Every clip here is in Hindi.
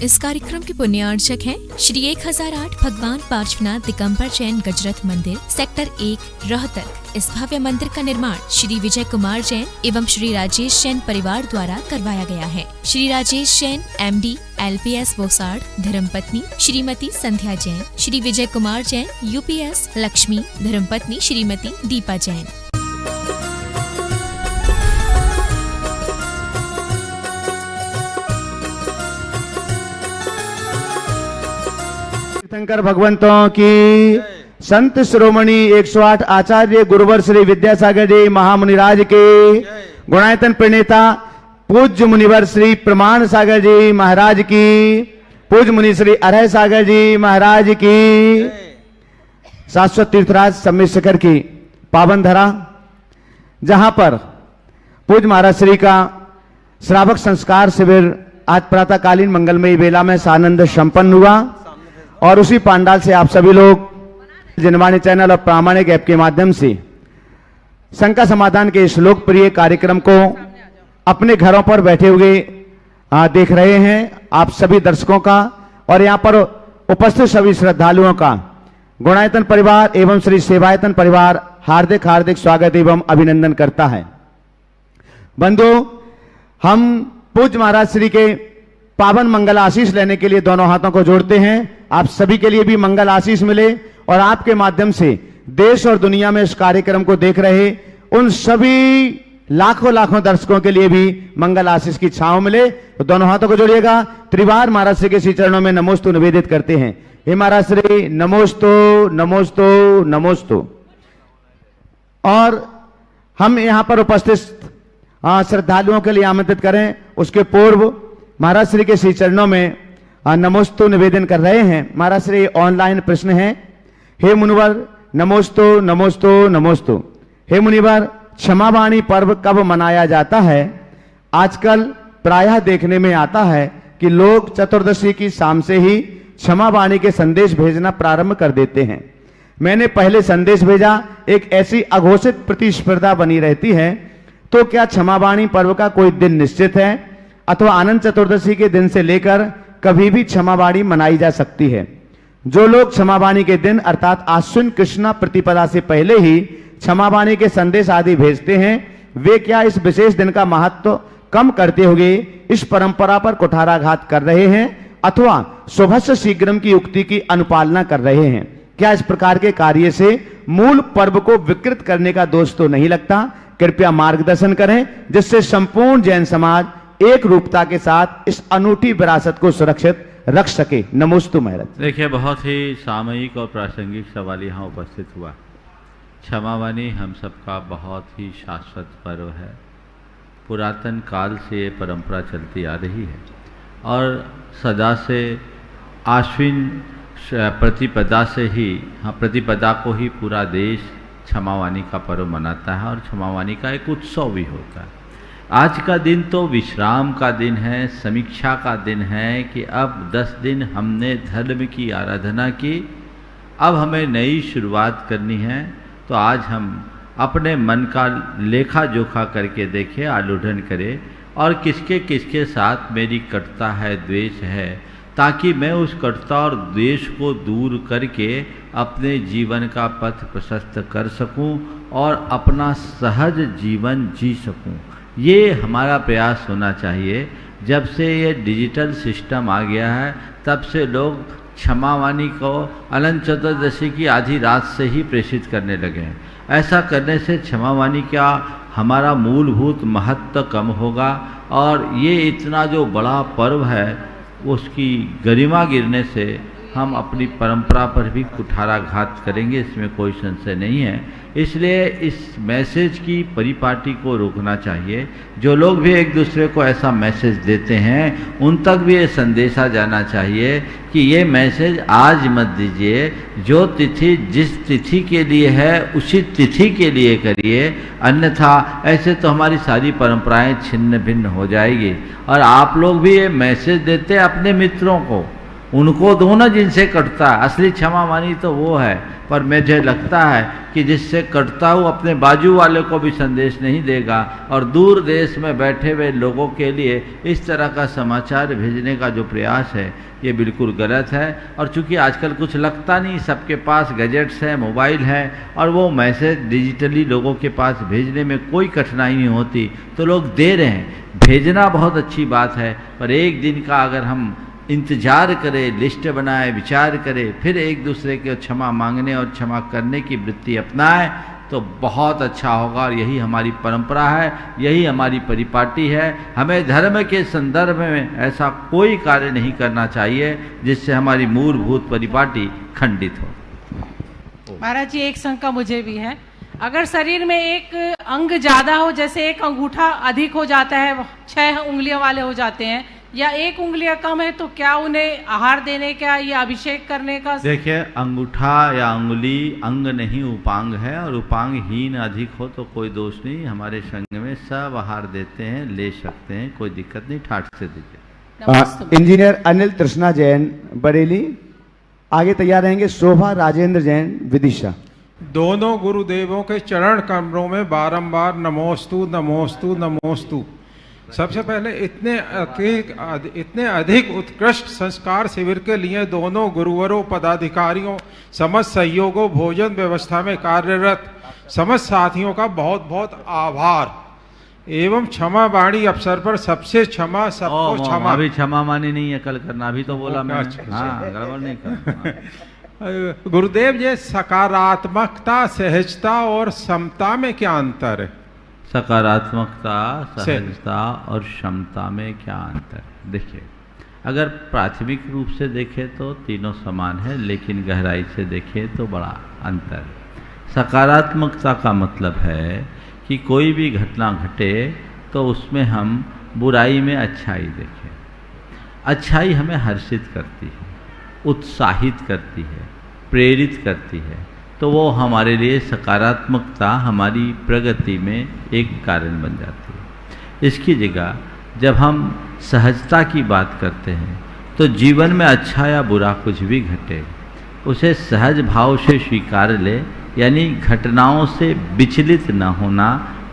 इस कार्यक्रम के पुण्यार्चक हैं श्री 1008 भगवान पार्श्वनाथ दिगंबर जैन गजरथ मंदिर, सेक्टर 1, रोहतक। इस भव्य मंदिर का निर्माण श्री विजय कुमार जैन एवं श्री राजेश जैन परिवार द्वारा करवाया गया है। श्री राजेश जैन MD LPS बोसाड़, धर्मपत्नी श्रीमती संध्या जैन, श्री विजय कुमार जैन UPS लक्ष्मी, धर्मपत्नी श्रीमती दीपा जैन। शंकर भगवंतों की, संत श्रोमणी 108 आचार्य गुरुवर श्री विद्यासागर जी महामुनिराज के, गुणायतन प्रणेता पूज्य मुनिवर श्री प्रमाण सागर जी महाराज की, पूज्य मुनि श्री अरह सागर जी महाराज की, शाश्वत तीर्थराज सम्मेद शिखर की पावन धरा, जहां पर पूज्य महाराज श्री का श्रावक संस्कार शिविर आज प्रातःकालीन मंगलमयी बेला में सानंद संपन्न हुआ। और उसी पांडाल से आप सभी लोग जनवाणी चैनल और प्रामाणिक ऐप के माध्यम से शंका समाधान के इस लोकप्रिय कार्यक्रम को अपने घरों पर बैठे हुए देख रहे हैं। आप सभी दर्शकों का और यहाँ पर उपस्थित सभी श्रद्धालुओं का गुणायतन परिवार एवं श्री सेवायतन परिवार हार्दिक हार्दिक स्वागत एवं अभिनंदन करता है। बंधु, हम पूज्य महाराज श्री के पावन मंगल आशीष लेने के लिए दोनों हाथों को जोड़ते हैं। आप सभी के लिए भी मंगल आशीष मिले और आपके माध्यम से देश और दुनिया में इस कार्यक्रम को देख रहे उन सभी लाखों लाखों दर्शकों के लिए भी मंगल आशीष की छांव मिले। तो दोनों हाथों को जोड़िएगा। त्रिवार महाराज श्री के श्री चरणों में नमोस्तु निवेदित करते हैं। हे महाराज श्री, नमोस्तु नमोस्तु नमोस्तु। और हम यहाँ पर उपस्थित श्रद्धालुओं के लिए आमंत्रित करें, उसके पूर्व महाराज श्री के श्री चरणों में नमोस्तु निवेदन कर रहे हैं। महाराज श्री ऑनलाइन प्रश्न है। हे मुनिवर, नमोस्तु नमोस्तु नमोस्तु। हे मुनिवर, क्षमावाणी पर्व कब मनाया जाता है? आजकल प्रायः देखने में आता है कि लोग चतुर्दशी की शाम से ही क्षमावाणी के संदेश भेजना प्रारंभ कर देते हैं। मैंने पहले संदेश भेजा, एक ऐसी अघोषित प्रतिस्पर्धा बनी रहती है। तो क्या क्षमावाणी पर्व का कोई दिन निश्चित है अथवा आनंद चतुर्दशी के दिन से लेकर कभी भी क्षमावाणी मनाई जा सकती है? जो लोग क्षमावाणी के दिन अर्थात आश्विन कृष्णा प्रतिपदा से पहले ही क्षमावाणी के संदेश आदि भेजते हैं, वे क्या इस विशेष दिन का महत्व कम करते हुए इस परंपरा पर कुठाराघात कर रहे हैं अथवा शुभस्य शीघ्रम की उक्ति की अनुपालना कर रहे हैं? क्या इस प्रकार के कार्य से मूल पर्व को विकृत करने का दोष तो नहीं लगता? कृपया मार्गदर्शन करें जिससे संपूर्ण जैन समाज एक रूपता के साथ इस अनूठी विरासत को सुरक्षित रख सके। नमोस्तु महाराज। देखिए, बहुत ही सामयिक और प्रासंगिक सवाल यहाँ उपस्थित हुआ। क्षमावाणी हम सबका बहुत ही शाश्वत पर्व है। पुरातन काल से ये परंपरा चलती आ रही है और सदा से आश्विन प्रतिपदा से ही प्रतिपदा को ही पूरा देश क्षमावाणी का पर्व मनाता है और क्षमावाणी का एक उत्सव भी होता है। आज का दिन तो विश्राम का दिन है, समीक्षा का दिन है कि अब 10 दिन हमने धर्म की आराधना की, अब हमें नई शुरुआत करनी है। तो आज हम अपने मन का लेखा जोखा करके देखें, आलोढ़न करें और किसके किसके साथ मेरी कटुता है, द्वेष है, ताकि मैं उस कटुता और द्वेष को दूर करके अपने जीवन का पथ प्रशस्त कर सकूं और अपना सहज जीवन जी सकूं। ये हमारा प्रयास होना चाहिए। जब से ये डिजिटल सिस्टम आ गया है तब से लोग क्षमावाणी को अनंत चतुर्दशी की आधी रात से ही प्रेषित करने लगे हैं। ऐसा करने से क्षमावाणी का हमारा मूलभूत महत्व कम होगा और ये इतना जो बड़ा पर्व है उसकी गरिमा गिरने से हम अपनी परंपरा पर भी कुठाराघात करेंगे, इसमें कोई संशय नहीं है। इसलिए इस मैसेज की परिपाटी को रोकना चाहिए। जो लोग भी एक दूसरे को ऐसा मैसेज देते हैं उन तक भी ये संदेशा जाना चाहिए कि ये मैसेज आज मत दीजिए, जो तिथि जिस तिथि के लिए है उसी तिथि के लिए करिए, अन्यथा ऐसे तो हमारी सारी परंपराएं छिन्न भिन्न हो जाएगी। और आप लोग भी ये मैसेज देते हैं अपने मित्रों को, उनको दो ना जिनसे कटता है। असली क्षमावाणी तो वो है, पर मुझे लगता है कि जिससे कटता हूँ अपने बाजू वाले को भी संदेश नहीं देगा, और दूर देश में बैठे हुए लोगों के लिए इस तरह का समाचार भेजने का जो प्रयास है ये बिल्कुल गलत है। और चूंकि आजकल कुछ लगता नहीं, सबके पास गैजेट्स हैं, मोबाइल है, और वो मैसेज डिजिटली लोगों के पास भेजने में कोई कठिनाई नहीं होती, तो लोग दे रहे हैं। भेजना बहुत अच्छी बात है, पर एक दिन का अगर हम इंतजार करें, लिस्ट बनाए, विचार करें, फिर एक दूसरे के क्षमा मांगने और क्षमा करने की वृत्ति अपनाएं तो बहुत अच्छा होगा। और यही हमारी परंपरा है, यही हमारी परिपाटी है। हमें धर्म के संदर्भ में ऐसा कोई कार्य नहीं करना चाहिए जिससे हमारी मूलभूत परिपाटी खंडित हो। महाराज जी, एक शंका मुझे भी है। अगर शरीर में एक अंग ज्यादा हो, जैसे एक अंगूठा अधिक हो जाता है, 6 उंगलियों वाले हो जाते हैं, या एक उंगलियां कम है, तो क्या उन्हें आहार देने का या अभिषेक करने का? देखिए, अंगूठा या उंगली अंग नहीं उपांग है, और उपांगहीन अधिक हो तो कोई दोष नहीं। हमारे संघ में सब आहार देते हैं, ले सकते हैं, कोई दिक्कत नहीं, ठाठ से दीजिए। इंजीनियर अनिल तृष्णा जैन बरेली, आगे तैयार रहेंगे शोभा राजेंद्र जैन विदिशा। दोनों गुरुदेवों के चरण कमरों में बारंबार नमोस्तु नमोस्तु नमोस्तु। सबसे पहले इतने अधिक उत्कृष्ट संस्कार शिविर के लिए दोनों गुरुवरों, पदाधिकारियों, समस्त सहयोगों, भोजन व्यवस्था में कार्यरत समस्त साथियों का बहुत बहुत आभार एवं क्षमा वाणी अवसर पर सबसे क्षमा, सबको क्षमा। अभी क्षमा मानी नहीं है, कल करना। अभी तो बोला मैं। हाँ, गड़बड़ नहीं करना। गुरुदेव जी, सकारात्मकता, सहजता और समता में क्या अंतर है? सकारात्मकता, सहजता और क्षमता में क्या अंतर है? देखिए, अगर प्राथमिक रूप से देखें तो तीनों समान है, लेकिन गहराई से देखें तो बड़ा अंतर है। सकारात्मकता का मतलब है कि कोई भी घटना घटे तो उसमें हम बुराई में अच्छाई देखें। अच्छाई हमें हर्षित करती है, उत्साहित करती है, प्रेरित करती है, तो वो हमारे लिए सकारात्मकता हमारी प्रगति में एक कारण बन जाती है। इसकी जगह जब हम सहजता की बात करते हैं तो जीवन में अच्छा या बुरा कुछ भी घटे उसे सहज भाव से स्वीकार ले, यानी घटनाओं से विचलित न होना,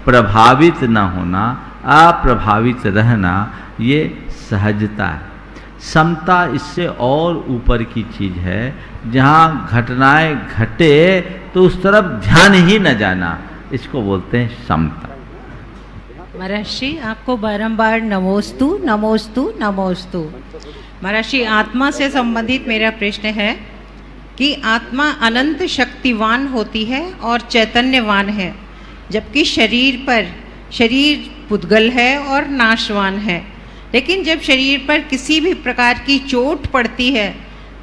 प्रभावित न होना, अप्रभावित रहना, ये सहजता है। समता इससे और ऊपर की चीज है, जहाँ घटनाएं घटे तो उस तरफ ध्यान ही न जाना, इसको बोलते हैं समता। महर्षि, आपको बारंबार नमोस्तु नमोस्तु नमोस्तु। महर्षि, आत्मा से संबंधित मेरा प्रश्न है कि आत्मा अनंत शक्तिवान होती है और चैतन्यवान है, जबकि शरीर पुद्गल है और नाशवान है। लेकिन जब शरीर पर किसी भी प्रकार की चोट पड़ती है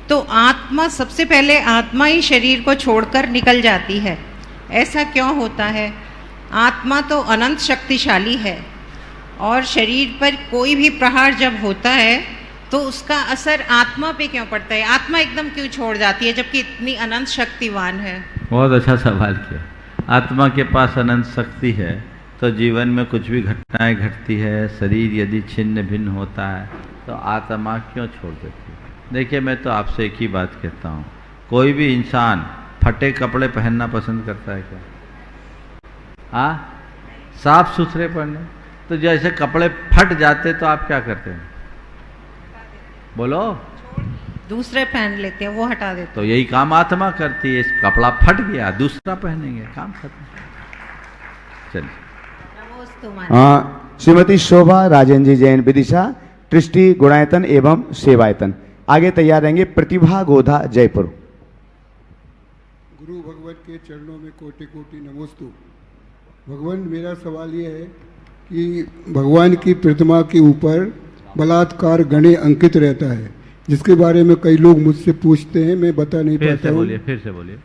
तो आत्मा सबसे पहले आत्मा ही शरीर को छोड़कर निकल जाती है। ऐसा क्यों होता है? आत्मा तो अनंत शक्तिशाली है और शरीर पर कोई भी प्रहार जब होता है तो उसका असर आत्मा पे क्यों पड़ता है? आत्मा एकदम क्यों छोड़ जाती है जबकि इतनी अनंत शक्तिवान है? बहुत अच्छा सवाल किया। आत्मा के पास अनंत शक्ति है तो जीवन में कुछ भी घटनाएं घटती है, शरीर यदि छिन्न भिन्न होता है तो आत्मा क्यों छोड़ देती है? देखिए, मैं तो आपसे एक ही बात कहता हूँ, कोई भी इंसान फटे कपड़े पहनना पसंद करता है क्या? साफ सुथरे पहने। तो जैसे कपड़े फट जाते तो आप क्या करते हैं? बोलो। दूसरे पहन लेते हैं, वो हटा देते। तो यही काम आत्मा करती है। इस कपड़ा फट गया, दूसरा पहनेंगे, काम खत्म। चलिए। श्रीमती शोभा राजेंद्र जी जैन विदिशा, ट्रस्टी गुणायतन एवं सेवायतन। आगे तैयार रहेंगे प्रतिभा गोधा जयपुर। गुरु भगवान के चरणों में कोटि कोटि नमोस्तु। भगवान, मेरा सवाल ये है कि भगवान की प्रतिमा के ऊपर बलात्कार गणे अंकित रहता है, जिसके बारे में कई लोग मुझसे पूछते हैं, मैं बता नहीं पाता हूँ। फिर से बोलिए।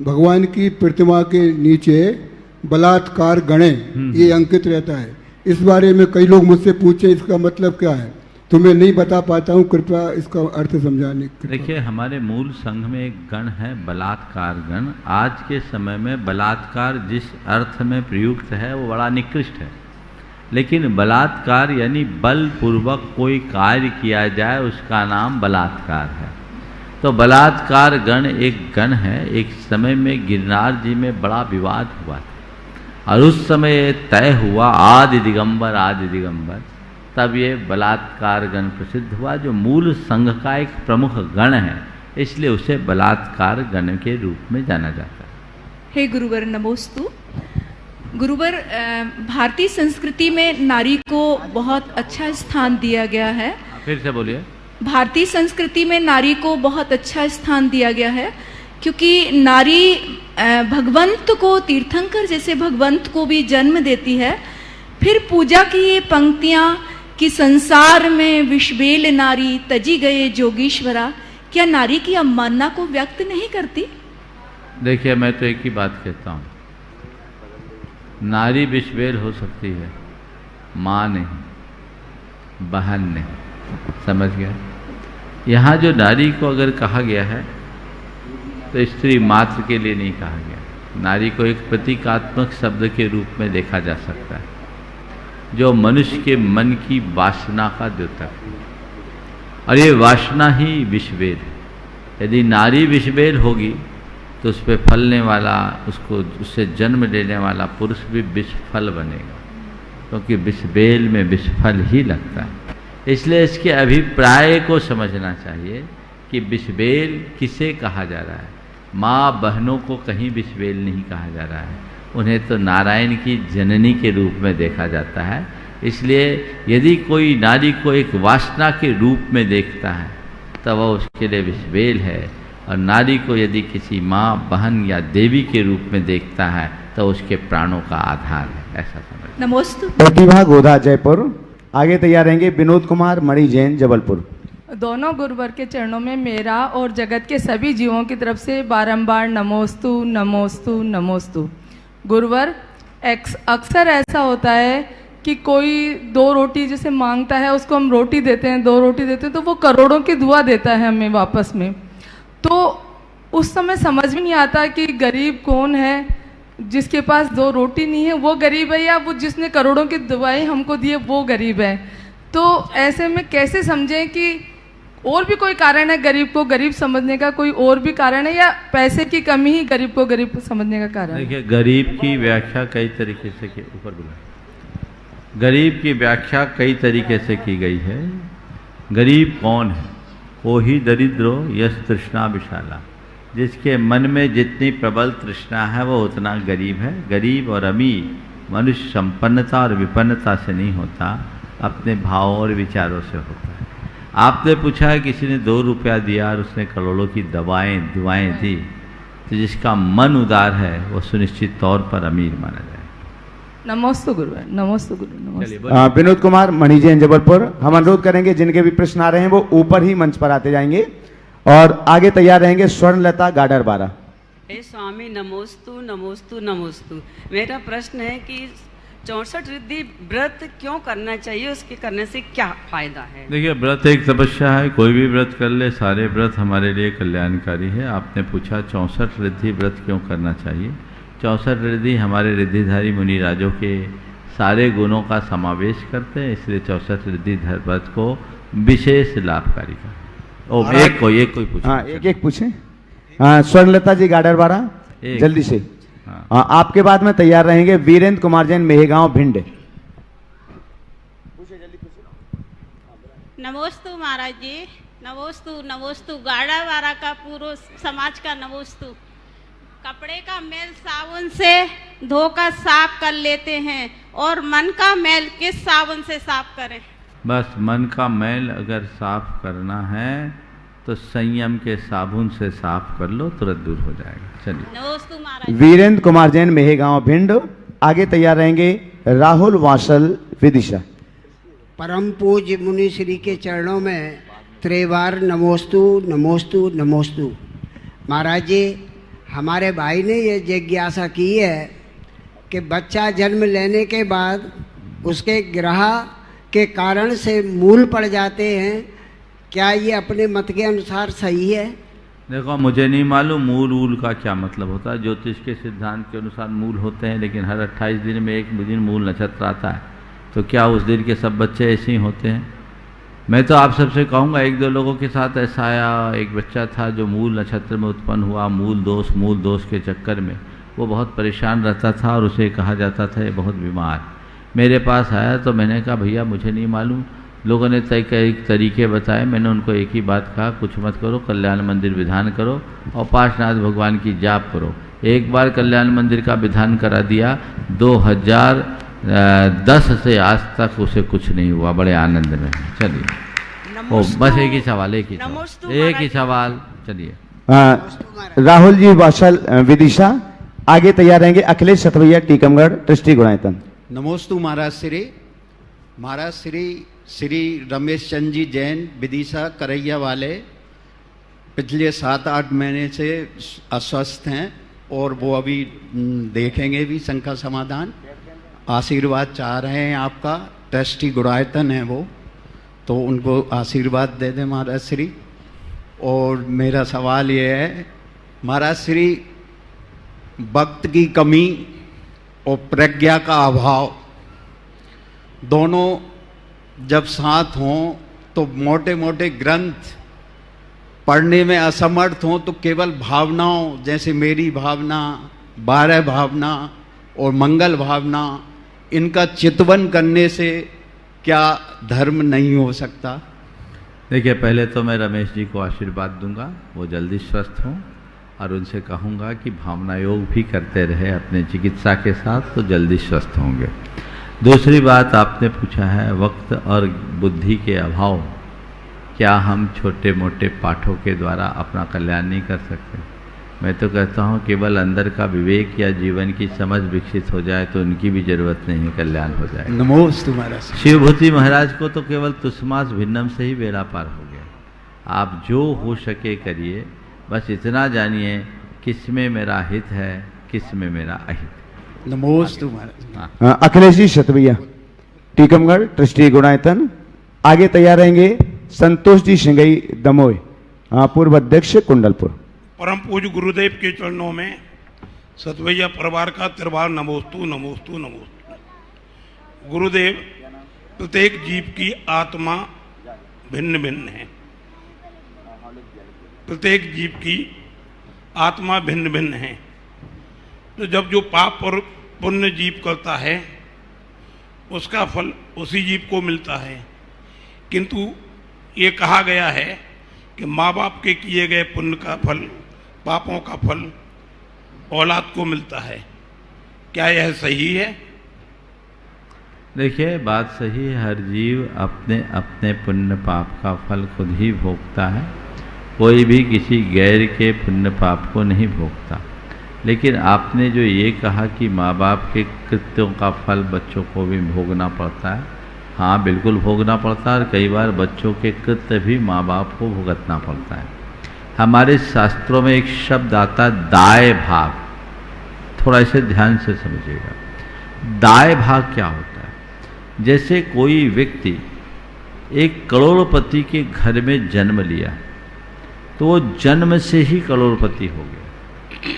भगवान की प्रतिमा के नीचे बलात्कार गणे ये अंकित रहता है, इस बारे में कई लोग मुझसे पूछे, इसका मतलब क्या है? तो मैं नहीं बता पाता हूँ, कृपया इसका अर्थ समझाने। देखिए, हमारे मूल संघ में एक गण है बलात्कार गण। आज के समय में बलात्कार जिस अर्थ में प्रयुक्त है वो बड़ा निकृष्ट है, लेकिन बलात्कार यानी बलपूर्वक कोई कार्य किया जाए उसका नाम बलात्कार है। तो बलात्कार गण एक गण है। एक समय में गिरनार जी में बड़ा विवाद हुआ था और उस समय तय हुआ आदि दिगंबर, तब ये बलात्कार गण प्रसिद्ध हुआ, जो मूल संघ का एक प्रमुख गण है, इसलिए उसे बलात्कार गण के रूप में जाना जाता है। हे गुरुवर नमोस्तु। गुरुवर, भारतीय संस्कृति में नारी को बहुत अच्छा स्थान दिया गया है। फिर से बोलिए। भारतीय संस्कृति में नारी को बहुत अच्छा स्थान दिया गया है, क्योंकि नारी भगवंत को, तीर्थंकर जैसे भगवंत को भी जन्म देती है। फिर पूजा की ये पंक्तियाँ कि संसार में विषबेल नारी तजी गए जोगीश्वरा, क्या नारी की अवमानना को व्यक्त नहीं करती? देखिए, मैं तो एक ही बात कहता हूँ, नारी विषबेल हो सकती है, माँ नहीं, बहन नहीं। समझ गया? यहाँ जो नारी को अगर कहा गया है तो स्त्री मात्र के लिए नहीं कहा गया। नारी को एक प्रतीकात्मक शब्द के रूप में देखा जा सकता है, जो मनुष्य के मन की वासना का द्योतक है, और ये वासना ही विषबेल है। यदि नारी विषबेल होगी तो उस पर फलने वाला, उससे जन्म लेने वाला पुरुष भी विषफल बनेगा, क्योंकि विषबेल में विषफल ही लगता है। इसलिए इसके अभिप्राय को समझना चाहिए कि विषबेल किसे कहा जा रहा है। माँ बहनों को कहीं विषबेल नहीं कहा जा रहा है, उन्हें तो नारायण की जननी के रूप में देखा जाता है। इसलिए यदि कोई नारी को एक वासना के रूप में देखता है तो वह उसके लिए विषबेल है, और नारी को यदि किसी माँ, बहन या देवी के रूप में देखता है तो उसके प्राणों का आधार है, ऐसा समझ। नमोस्तु। प्रतिभा गोधा जयपुर। आगे तैयार रहेंगे विनोद कुमार मणि जैन जबलपुर। दोनों गुरुवर के चरणों में मेरा और जगत के सभी जीवों की तरफ से बारंबार नमोस्तु नमोस्तु नमोस्तु। गुरुवर, अक्सर ऐसा होता है कि कोई 2 रोटी जैसे मांगता है, उसको हम रोटी देते हैं, 2 रोटी देते हैं, तो वो करोड़ों की दुआ देता है हमें वापस में। तो उस समय समझ में नहीं आता कि गरीब कौन है, जिसके पास 2 रोटी नहीं है वो गरीब है, या वो जिसने करोड़ों की दुआएं हमको दी है वो गरीब है। तो ऐसे में कैसे समझें कि और भी कोई कारण है गरीब को गरीब समझने का, कोई और भी कारण है, या पैसे की कमी ही गरीब को गरीब समझने का कारण है? देखिए, गरीब की व्याख्या कई तरीके से ऊपर बोला, गरीब की व्याख्या कई तरीके से की गई है। गरीब कौन है? वो ही दरिद्रो यस तृष्णा विशाला, जिसके मन में जितनी प्रबल तृष्णा है वो उतना गरीब है। गरीब और अमीर मनुष्य संपन्नता और विपन्नता से नहीं होता, अपने भावों और विचारों से होता है। आपने पूछा किसी ने 2 रुपया दिया और उसने करोड़ों की दुआएं दी, तो जिसका मन उदार है वो सुनिश्चित तौर पर अमीर माना जाए। नमोस्तु गुरु, नमोस्तु गुरु, नमोस्तु। विनोद कुमार मणि जैन जबलपुर। हम अनुरोध करेंगे जिनके भी प्रश्न आ रहे हैं वो ऊपर ही मंच पर आते जाएंगे, और आगे तैयार रहेंगे स्वर्णलता गाडर 12। हे स्वामी नमोस्तु नमोस्तु नमोस्तु। मेरा प्रश्न है कि 64 रिद्धि व्रत क्यों करना चाहिए, उसके करने से क्या फायदा है? देखिए, व्रत एक तपस्या है, कोई भी व्रत कर ले, सारे व्रत हमारे लिए कल्याणकारी है। आपने पूछा 64 रिद्धि व्रत क्यों करना चाहिए। 64 रिद्धि हमारे रिद्धिधारी मुनि राजों के सारे गुणों का समावेश करते हैं, इसलिए 64 रिद्धि व्रत को विशेष लाभकारी का। एक कोई पूछे। हाँ, एक पूछे। हाँ, स्वर्णलता जी गाडर 12, जल्दी से। हाँ, आपके बाद में तैयार रहेंगे वीरेंद्र कुमार जैन मेहगांव भिंड। नमोस्तु महाराज जी, नमोस्तु नमोस्तु। गाड़ा वारा का पूरा समाज का नमोस्तु। कपड़े का मैल साबुन से धोकर साफ कर लेते हैं, और मन का मैल किस साबुन से साफ करें? बस मन का मैल अगर साफ करना है तो संयम के साबुन से साफ कर लो, तुरंत दूर हो जाएगा। चलिए। नमोस्तु महाराज। वीरेंद्र कुमार जैन मेहगांव भिंड। आगे तैयार रहेंगे राहुल वासल विदिशा। परम पूज्य मुनि श्री के चरणों में त्रिवार नमोस्तु नमोस्तु नमोस्तु। महाराज जी, हमारे भाई ने ये जिज्ञासा की है कि बच्चा जन्म लेने के बाद उसके ग्रह के कारण से मूल पड़ जाते हैं, क्या ये अपने मत के अनुसार सही है? देखो, मुझे नहीं मालूम मूल का क्या मतलब होता है। ज्योतिष के सिद्धांत के अनुसार मूल होते हैं, लेकिन हर 28 दिन में एक दिन मूल नक्षत्र आता है, तो क्या उस दिन के सब बच्चे ऐसे ही होते हैं? मैं तो आप सबसे कहूँगा, एक दो लोगों के साथ ऐसा आया, एक बच्चा था जो मूल नक्षत्र में उत्पन्न हुआ, मूल दोष के चक्कर में वो बहुत परेशान रहता था और उसे कहा जाता था ये बहुत बीमार। मेरे पास आया तो मैंने कहा भैया मुझे नहीं मालूम, लोगों ने कई तरीके बताए, मैंने उनको एक ही बात कहा, कुछ मत करो, कल्याण मंदिर विधान करो और पार्श्वनाथ भगवान की जाप करो। एक बार कल्याण मंदिर का विधान करा दिया, 2010 से आज तक उसे कुछ नहीं हुआ, बड़े आनंद में। चलिए बस एक ही सवाल, एक ही सवाल। चलिए राहुल जी वाशल विदिशा, आगे तैयार रहेंगे अखिलेश सतवैया टीकमगढ़ ट्रस्टी गुणायतन। नमोस्तु महाराज श्री रमेश चंद जी जैन विदिशा करैया वाले पिछले 7-8 महीने से अस्वस्थ हैं और वो अभी देखेंगे भी शंका समाधान, आशीर्वाद चाह रहे हैं आपका। ट्रस्टी गुणायतन है वो, तो उनको आशीर्वाद दे दें महाराज श्री। और मेरा सवाल ये है महाराज श्री, वक्त की कमी और प्रज्ञा का अभाव दोनों जब साथ हों तो मोटे मोटे ग्रंथ पढ़ने में असमर्थ हों तो केवल भावनाओं, जैसे मेरी भावना, 12 भावना और मंगल भावना, इनका चितवन करने से क्या धर्म नहीं हो सकता? देखिए, पहले तो मैं रमेश जी को आशीर्वाद दूंगा, वो जल्दी स्वस्थ हों और उनसे कहूँगा कि भावना योग भी करते रहे अपने चिकित्सा के साथ, तो जल्दी स्वस्थ होंगे। दूसरी बात आपने पूछा है वक्त और बुद्धि के अभाव, क्या हम छोटे मोटे पाठों के द्वारा अपना कल्याण नहीं कर सकते? मैं तो कहता हूँ केवल अंदर का विवेक या जीवन की समझ विकसित हो जाए तो उनकी भी जरूरत नहीं है, कल्याण हो जाए। नमोस्तु महाराज। शिवभूति महाराज को तो केवल तुस्मास भिन्नम से ही बेड़ा पार हो गया। आप जो हो सके करिए, बस इतना जानिए किस में मेरा हित है, किस में मेरा अहित। नमोस्तु महाराज। अखिलेश जी सतवैया टीकमगढ़ ट्रस्टी गुणायतन, आगे तैयार रहेंगे संतोष जी सिंगई दमोई, पूर्व अध्यक्ष कुंडलपुर। परम पूज्य गुरुदेव के चरणों में सतवैया परिवार का तिरबार नमोस्तु नमोस्तु नमोस्तु। गुरुदेव, प्रत्येक जीव की आत्मा भिन्न भिन्न है, प्रत्येक जीव की आत्मा भिन्न भिन्न है। तो जब जो पाप और पुण्य जीव करता है उसका फल उसी जीव को मिलता है, किंतु ये कहा गया है कि माँ बाप के किए गए पुण्य का फल, पापों का फल औलाद को मिलता है। क्या यह सही है? देखिए, बात सही है, हर जीव अपने अपने पुण्य पाप का फल खुद ही भोगता है, कोई भी किसी गैर के पुण्य पाप को नहीं भोगता। लेकिन आपने जो ये कहा कि माँ बाप के कृत्यों का फल बच्चों को भी भोगना पड़ता है, हाँ बिल्कुल भोगना पड़ता है, और कई बार बच्चों के कृत्य भी माँ बाप को भुगतना पड़ता है। हमारे शास्त्रों में एक शब्द आता है दाय भाग, थोड़ा इसे ध्यान से समझिएगा। दाय भाग क्या होता है? जैसे कोई व्यक्ति एक करोड़पति के घर में जन्म लिया तो वो जन्म से ही करोड़पति हो गया,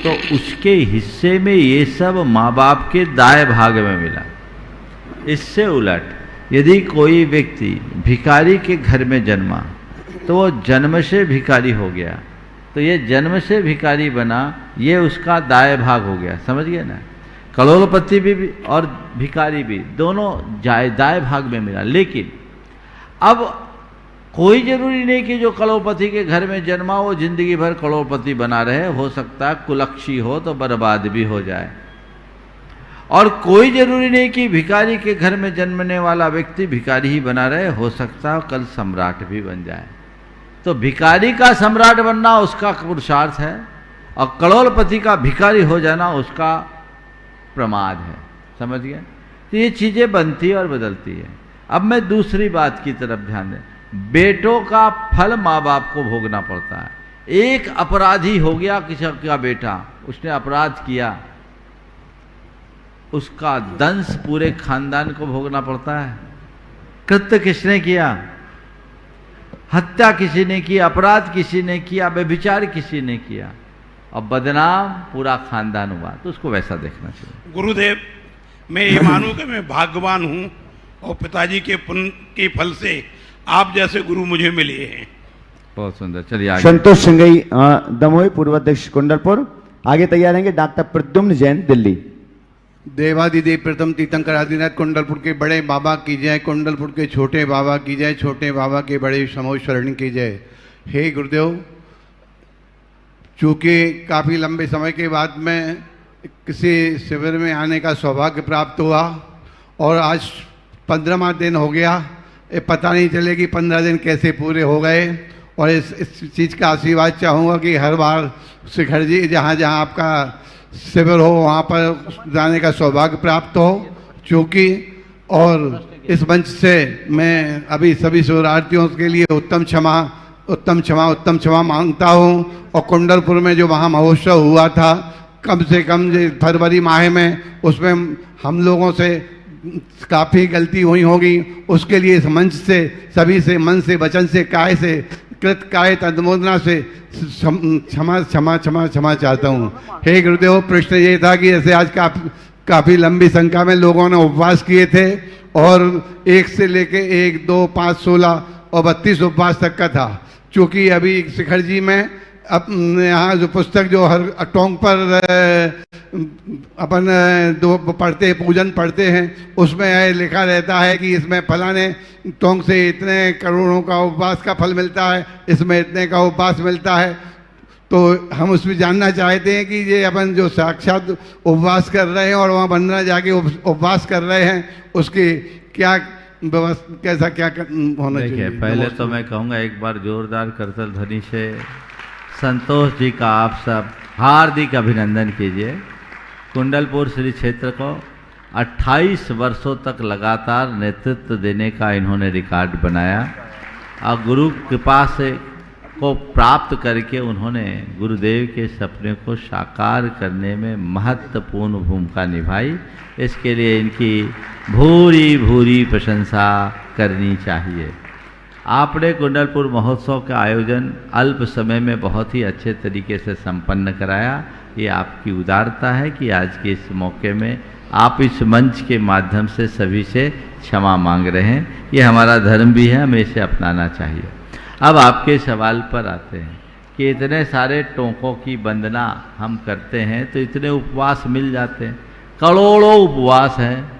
तो उसके हिस्से में ये सब माँ बाप के दाय भाग में मिला। इससे उलट यदि कोई व्यक्ति भिखारी के घर में जन्मा तो वो जन्म से भिखारी हो गया, तो ये जन्म से भिखारी बना, ये उसका दाय भाग हो गया। समझ गए ना? करोड़पति भी और भिखारी भी दोनों दाय भाग में मिला। लेकिन अब कोई जरूरी नहीं कि जो करोड़पति के घर में जन्मा वो जिंदगी भर करोड़पति बना रहे, हो सकता है कुलक्षी हो तो बर्बाद भी हो जाए। और कोई जरूरी नहीं कि भिखारी के घर में जन्मने वाला व्यक्ति भिखारी ही बना रहे, हो सकता है कल सम्राट भी बन जाए। तो भिखारी का सम्राट बनना उसका पुरुषार्थ है और करोड़पति का भिखारी हो जाना उसका प्रमाद है। समझ गए? तो ये चीजें बनती और बदलती है। अब मैं दूसरी बात की तरफ ध्यान दें। बेटों का फल माँ बाप को भोगना पड़ता है। एक अपराधी हो गया किसी का बेटा, उसने अपराध किया, उसका दंश पूरे खानदान को भोगना पड़ता है। कृत्य किसने किया? हत्या किसी ने की, अपराध किसी ने किया, व्यभिचार किसी ने किया, और बदनाम पूरा खानदान हुआ, तो उसको वैसा देखना चाहिए। गुरुदेव, मैं ये मानूं कि मैं भाग्यवान हूँ और पिताजी के पुण्य के फल से आप जैसे गुरु मुझे मिले हैं। बहुत सुंदर, चलिए आगे। संतोष सिंगई दमोही पूर्व अध्यक्ष कुंडलपुर। आगे तैयार रहेंगे डॉक्टर प्रद्युम्न जैन दिल्ली। देवादिदेव प्रथम तीर्थंकर आदिनाथ कुंडलपुर के बड़े बाबा की जय, कुंडलपुर के छोटे बाबा की जय, छोटे बाबा के बड़े समोशरण की जय। हे गुरुदेव, चूँकि काफ़ी लंबे समय के बाद में किसी शिविर में आने का सौभाग्य प्राप्त हुआ और आज 15वां दिन हो गया, ये पता नहीं चले कि 15 दिन कैसे पूरे हो गए। और इस चीज़ का आशीर्वाद चाहूँगा कि हर बार शिखर जी जहाँ जहाँ आपका शिविर हो वहाँ पर जाने का सौभाग्य प्राप्त हो। चूँकि और इस मंच से मैं अभी सभी शिवरार्थियों के लिए उत्तम क्षमा मांगता हूँ। और कुंडलपुर में जो वहाँ महोत्सव हुआ था कम से कम फरवरी माह में, उसमें हम लोगों से काफ़ी गलती हुई होगी, उसके लिए इस मंच से सभी से मन से वचन से काय से कृत काय तदमोदना से क्षमा चाहता हूँ। हे गुरुदेव, प्रश्न ये था कि जैसे आज काफ़ी लंबी संख्या में लोगों ने उपवास किए थे और 1 से लेके 1, 2, 5, 16 और 32 उपवास तक का था। चूँकि अभी शिखर जी में अब यहाँ जो पुस्तक जो हर टोंक पर अपन दो पढ़ते पूजन पढ़ते हैं, उसमें लिखा रहता है कि इसमें फलाने टोंक से इतने करोड़ों का उपवास का फल मिलता है, इसमें इतने का उपवास मिलता है। तो हम उसमें जानना चाहते हैं कि ये अपन जो साक्षात उपवास कर रहे हैं और वहाँ बंदना जाके उपवास कर रहे हैं, उसकी क्या व्यवस्था, कैसा क्या होना चाहिए? पहले तो मैं कहूँगा एक बार जोरदार करतल ध्वनि से संतोष जी का आप सब हार्दिक अभिनंदन कीजिए। कुंडलपुर श्री क्षेत्र को 28 वर्षों तक लगातार नेतृत्व देने का इन्होंने रिकॉर्ड बनाया और गुरु कृपा से को प्राप्त करके उन्होंने गुरुदेव के सपने को साकार करने में महत्वपूर्ण भूमिका निभाई। इसके लिए इनकी भूरी भूरी प्रशंसा करनी चाहिए। आपने कुंडलपुर महोत्सव का आयोजन अल्प समय में बहुत ही अच्छे तरीके से संपन्न कराया। ये आपकी उदारता है कि आज के इस मौके में आप इस मंच के माध्यम से सभी से क्षमा मांग रहे हैं। ये हमारा धर्म भी है, हमें इसे अपनाना चाहिए। अब आपके सवाल पर आते हैं कि इतने सारे टोंकों की वंदना हम करते हैं तो इतने उपवास मिल जाते हैं, करोड़ों उपवास हैं,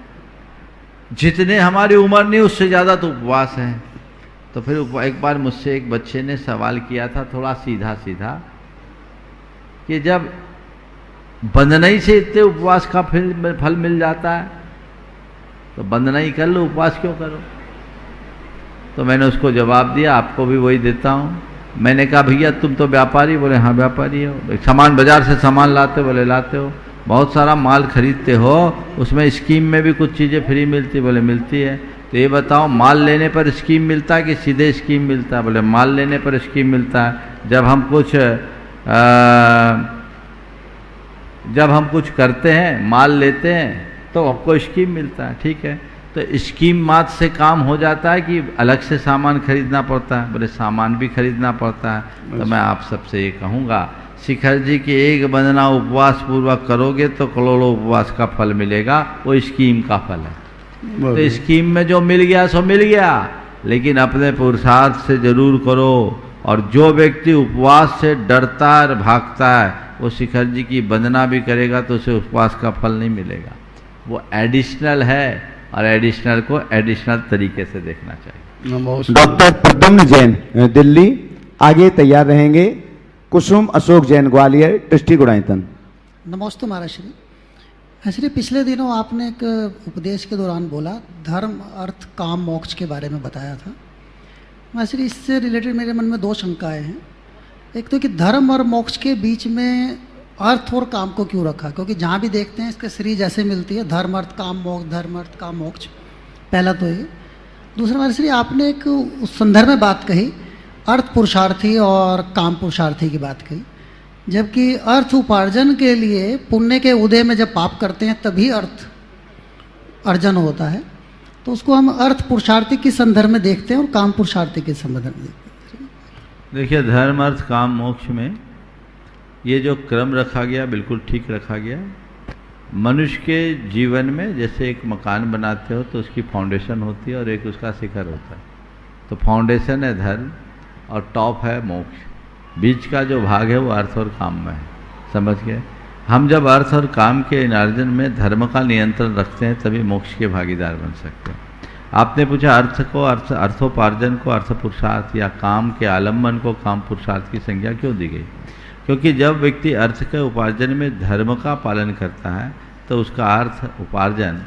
जितने हमारी उम्र नहीं उससे ज़्यादा तो उपवास हैं। तो फिर एक बार मुझसे एक बच्चे ने सवाल किया था थोड़ा सीधा सीधा कि जब बंदनई से इतने उपवास का फल मिल जाता है तो बंदनई कर लो, उपवास क्यों करो? तो मैंने उसको जवाब दिया, आपको भी वही देता हूँ। मैंने कहा भैया तुम तो व्यापारी? बोले हाँ व्यापारी हो। सामान बाजार से सामान लाते? बोले लाते हो। बहुत सारा माल खरीदते हो, उसमें स्कीम में भी कुछ चीज़ें फ्री मिलती? बोले मिलती है। तो ये बताओ माल लेने पर स्कीम मिलता है कि सीधे स्कीम मिलता है? बोले माल लेने पर स्कीम मिलता है। जब हम कुछ करते हैं, माल लेते हैं तो आपको स्कीम मिलता है, ठीक है। तो स्कीम मात्र से काम हो जाता है कि अलग से सामान खरीदना पड़ता है? बोले सामान भी खरीदना पड़ता है। तो मैं आप सबसे ये कहूँगा, शिखर जी की एक वंदना उपवास पूर्वक करोगे तो करोड़ों उपवास का फल मिलेगा, वो स्कीम का फल है। तो स्कीम में जो मिल गया सो मिल गया, लेकिन अपने पुरुषार्थ से जरूर करो। और जो व्यक्ति उपवास से डरता है, भागता है, वो शिखर जी की वंदना भी करेगा तो उसे उपवास का फल नहीं मिलेगा। वो एडिशनल है और एडिशनल को एडिशनल तरीके से देखना चाहिए। डॉक्टर प्रद्युम्न जैन दिल्ली। आगे तैयार रहेंगे कुसुम अशोक जैन ग्वालियर ट्रस्टी गुणायतन। नमस्ते महाराज श्री पिछले दिनों आपने एक उपदेश के दौरान बोला धर्म अर्थ काम मोक्ष के बारे में बताया था। महाराज इससे रिलेटेड मेरे मन में दो शंकाएं हैं। एक तो कि धर्म और मोक्ष के बीच में अर्थ और काम को क्यों रखा? क्योंकि जहाँ भी देखते हैं इसके श्री जैसे मिलती है, धर्म अर्थ काम मोक्ष, धर्म अर्थ काम मोक्ष। पहला तो ये। दूसरा महाराज श्री आपने एक उस संदर्भ में बात कही, अर्थ पुरुषार्थी और काम पुरुषार्थी की बात कही, जबकि अर्थ उपार्जन के लिए पुण्य के उदय में जब पाप करते हैं तभी अर्थ अर्जन होता है। तो उसको हम अर्थ पुरुषार्थी के संदर्भ में देखते हैं और काम पुरुषार्थी के संदर्भ में देखते हैं। देखिए, धर्म अर्थ काम मोक्ष में ये जो क्रम रखा गया बिल्कुल ठीक रखा गया। मनुष्य के जीवन में जैसे एक मकान बनाते हो तो उसकी फाउंडेशन होती है और एक उसका शिखर होता है। तो फाउंडेशन है धर्म और टॉप है मोक्ष, बीच का जो भाग है वो अर्थ और काम में है। समझ गए? हम जब अर्थ और काम के इनार्जन में धर्म का नियंत्रण रखते हैं तभी मोक्ष के भागीदार बन सकते हैं। आपने पूछा अर्थ को अर्थोपार्जन को अर्थ पुरुषार्थ या काम के आलम्बन को काम पुरुषार्थ की संज्ञा क्यों दी गई? क्योंकि जब व्यक्ति अर्थ के उपार्जन में धर्म का पालन करता है तो उसका अर्थोपार्जन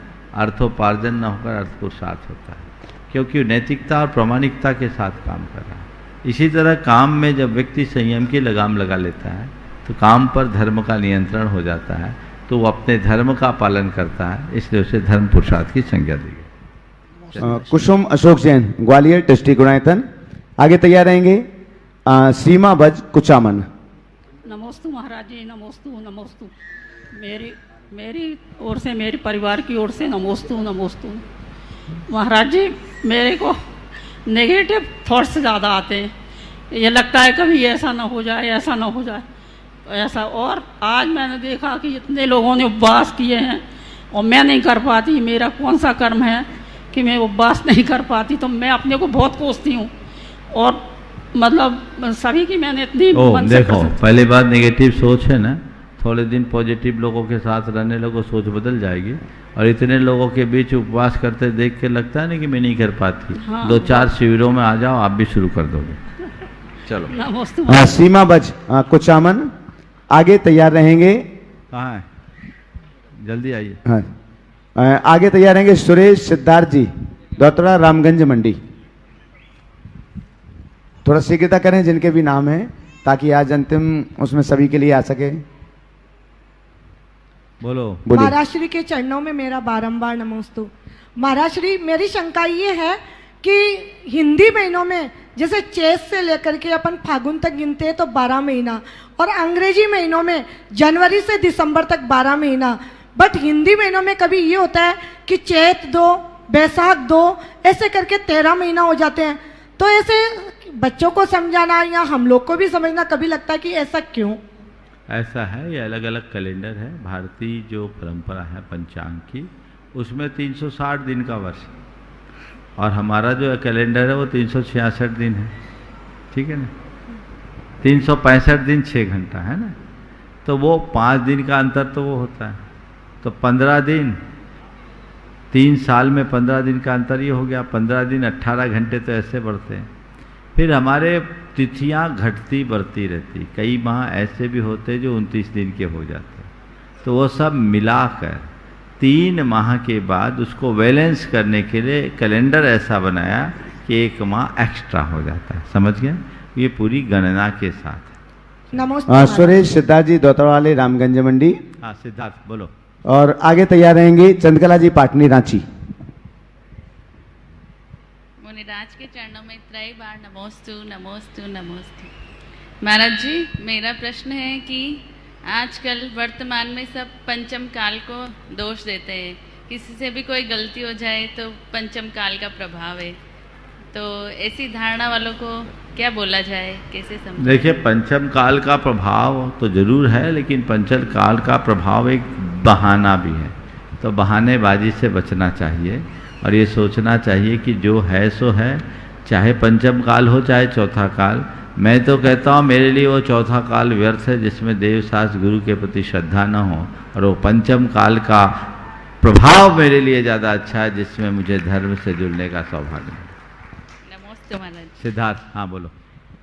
न होकर अर्थ पुरुषार्थ होता है, क्योंकि नैतिकता और प्रामाणिकता के साथ काम कर रहा है। इसी तरह काम में जब व्यक्ति संयम की लगाम लगा लेता है तो काम पर धर्म का नियंत्रण हो जाता है, तो वो अपने धर्म का पालन करता है, इसलिए उसे धर्म पुरुषार्थ की संज्ञा दी गई। कुसुम अशोक जैन, ग्वालियर डिस्ट्रिक्ट गुणायतन। आगे तैयार रहेंगे सीमा बज कुचामन। नमोस्तु महाराज जी, नमोस्तु नमोस्तु। मेरी ओर से, मेरे परिवार की ओर से नमोस्तु नमोस्तु। महाराज जी, मेरे को नेगेटिव थॉट्स ज़्यादा आते हैं, ये लगता है कभी ऐसा ना हो जाए, ऐसा ना हो जाए, ऐसा। और आज मैंने देखा कि इतने लोगों ने उपवास किए हैं और मैं नहीं कर पाती। मेरा कौन सा कर्म है कि मैं उपवास नहीं कर पाती? तो मैं अपने को बहुत कोसती हूँ और मतलब सभी की मैंने इतनी देखो, पहली बात नेगेटिव सोच है ना, थोड़े दिन पॉजिटिव लोगों के साथ रहने लगो, सोच बदल जाएगी। और इतने लोगों के बीच उपवास करते देख के लगता है ना कि मैं नहीं कर पाती। हाँ। 2-4 शिविरों में आ जाओ, आप भी शुरू कर दोगे। चलो सीमा बज कुचामन। आगे तैयार रहेंगे, कहाँ है? जल्दी आइए। हाँ, आगे तैयार रहेंगे सुरेश सिद्धार्थ जी, दौतरा रामगंज मंडी। थोड़ा शीघ्रता करें जिनके भी नाम हैं, ताकि आज अंतिम उसमें सभी के लिए आ सके। बोलो। महाराज श्री के चरणों में मेरा बारंबार नमोस्तु। महाराज श्री, मेरी शंका ये है कि हिंदी महीनों में जैसे चैत से लेकर के अपन फागुन तक गिनते हैं तो 12 महीना, और अंग्रेजी महीनों में जनवरी से दिसंबर तक 12 महीना, बट हिंदी महीनों में कभी ये होता है कि चैत 2, बैसाख 2, ऐसे करके 13 महीना हो जाते हैं। तो ऐसे बच्चों को समझाना या हम लोग को भी समझना कभी लगता है कि ऐसा क्यों? ऐसा है, ये अलग अलग कैलेंडर है। भारतीय जो परंपरा है पंचांग की, उसमें 360 दिन का वर्ष, और हमारा जो कैलेंडर है वो 366 दिन है। ठीक है ना? 365 दिन 6 घंटा है ना, तो वो 5 दिन का अंतर तो वो होता है। तो 15 दिन, 3 साल में 15 दिन का अंतर ये हो गया। 15 दिन 18 घंटे तो ऐसे बढ़ते हैं। फिर हमारे तिथियां घटती बढ़ती रहती, कई माह ऐसे भी होते जो 29 दिन के हो जाते। तो वो सब मिलाकर 3 माह के बाद उसको बैलेंस करने के लिए कैलेंडर ऐसा बनाया कि 1 माह एक्स्ट्रा हो जाता है। समझ गए? ये पूरी गणना के साथ। नमस्कार। सुरेश सिद्धार्थ जी, दौतरा वाले रामगंज मंडी। हाँ सिद्धार्थ बोलो। और आगे तैयार रहेंगे चंद्रकला जी, पाटनी रांची। मुनिराज के चरणों में त्रय बार नमोस्तु नमोस्तु नमोस्तु। महाराज जी, मेरा प्रश्न है कि आजकल वर्तमान में सब पंचम काल को दोष देते हैं। किसी से भी कोई गलती हो जाए तो पंचम काल का प्रभाव है, तो ऐसी धारणा वालों को क्या बोला जाए, कैसे समझें? देखिए, पंचम काल का प्रभाव तो जरूर है, लेकिन पंचम काल का प्रभाव एक बहाना भी है। तो बहानेबाजी से बचना चाहिए और ये सोचना चाहिए कि जो है सो है, चाहे पंचम काल हो चाहे चौथा काल। मैं तो कहता हूँ मेरे लिए वो चौथा काल व्यर्थ है जिसमें देव शास्त्र गुरु के प्रति श्रद्धा न हो, और वो पंचम काल का प्रभाव मेरे लिए ज़्यादा अच्छा है जिसमें मुझे धर्म से जुड़ने का सौभाग्य है। नमोस्तु महाराज। सिद्धार्थ, हाँ बोलो।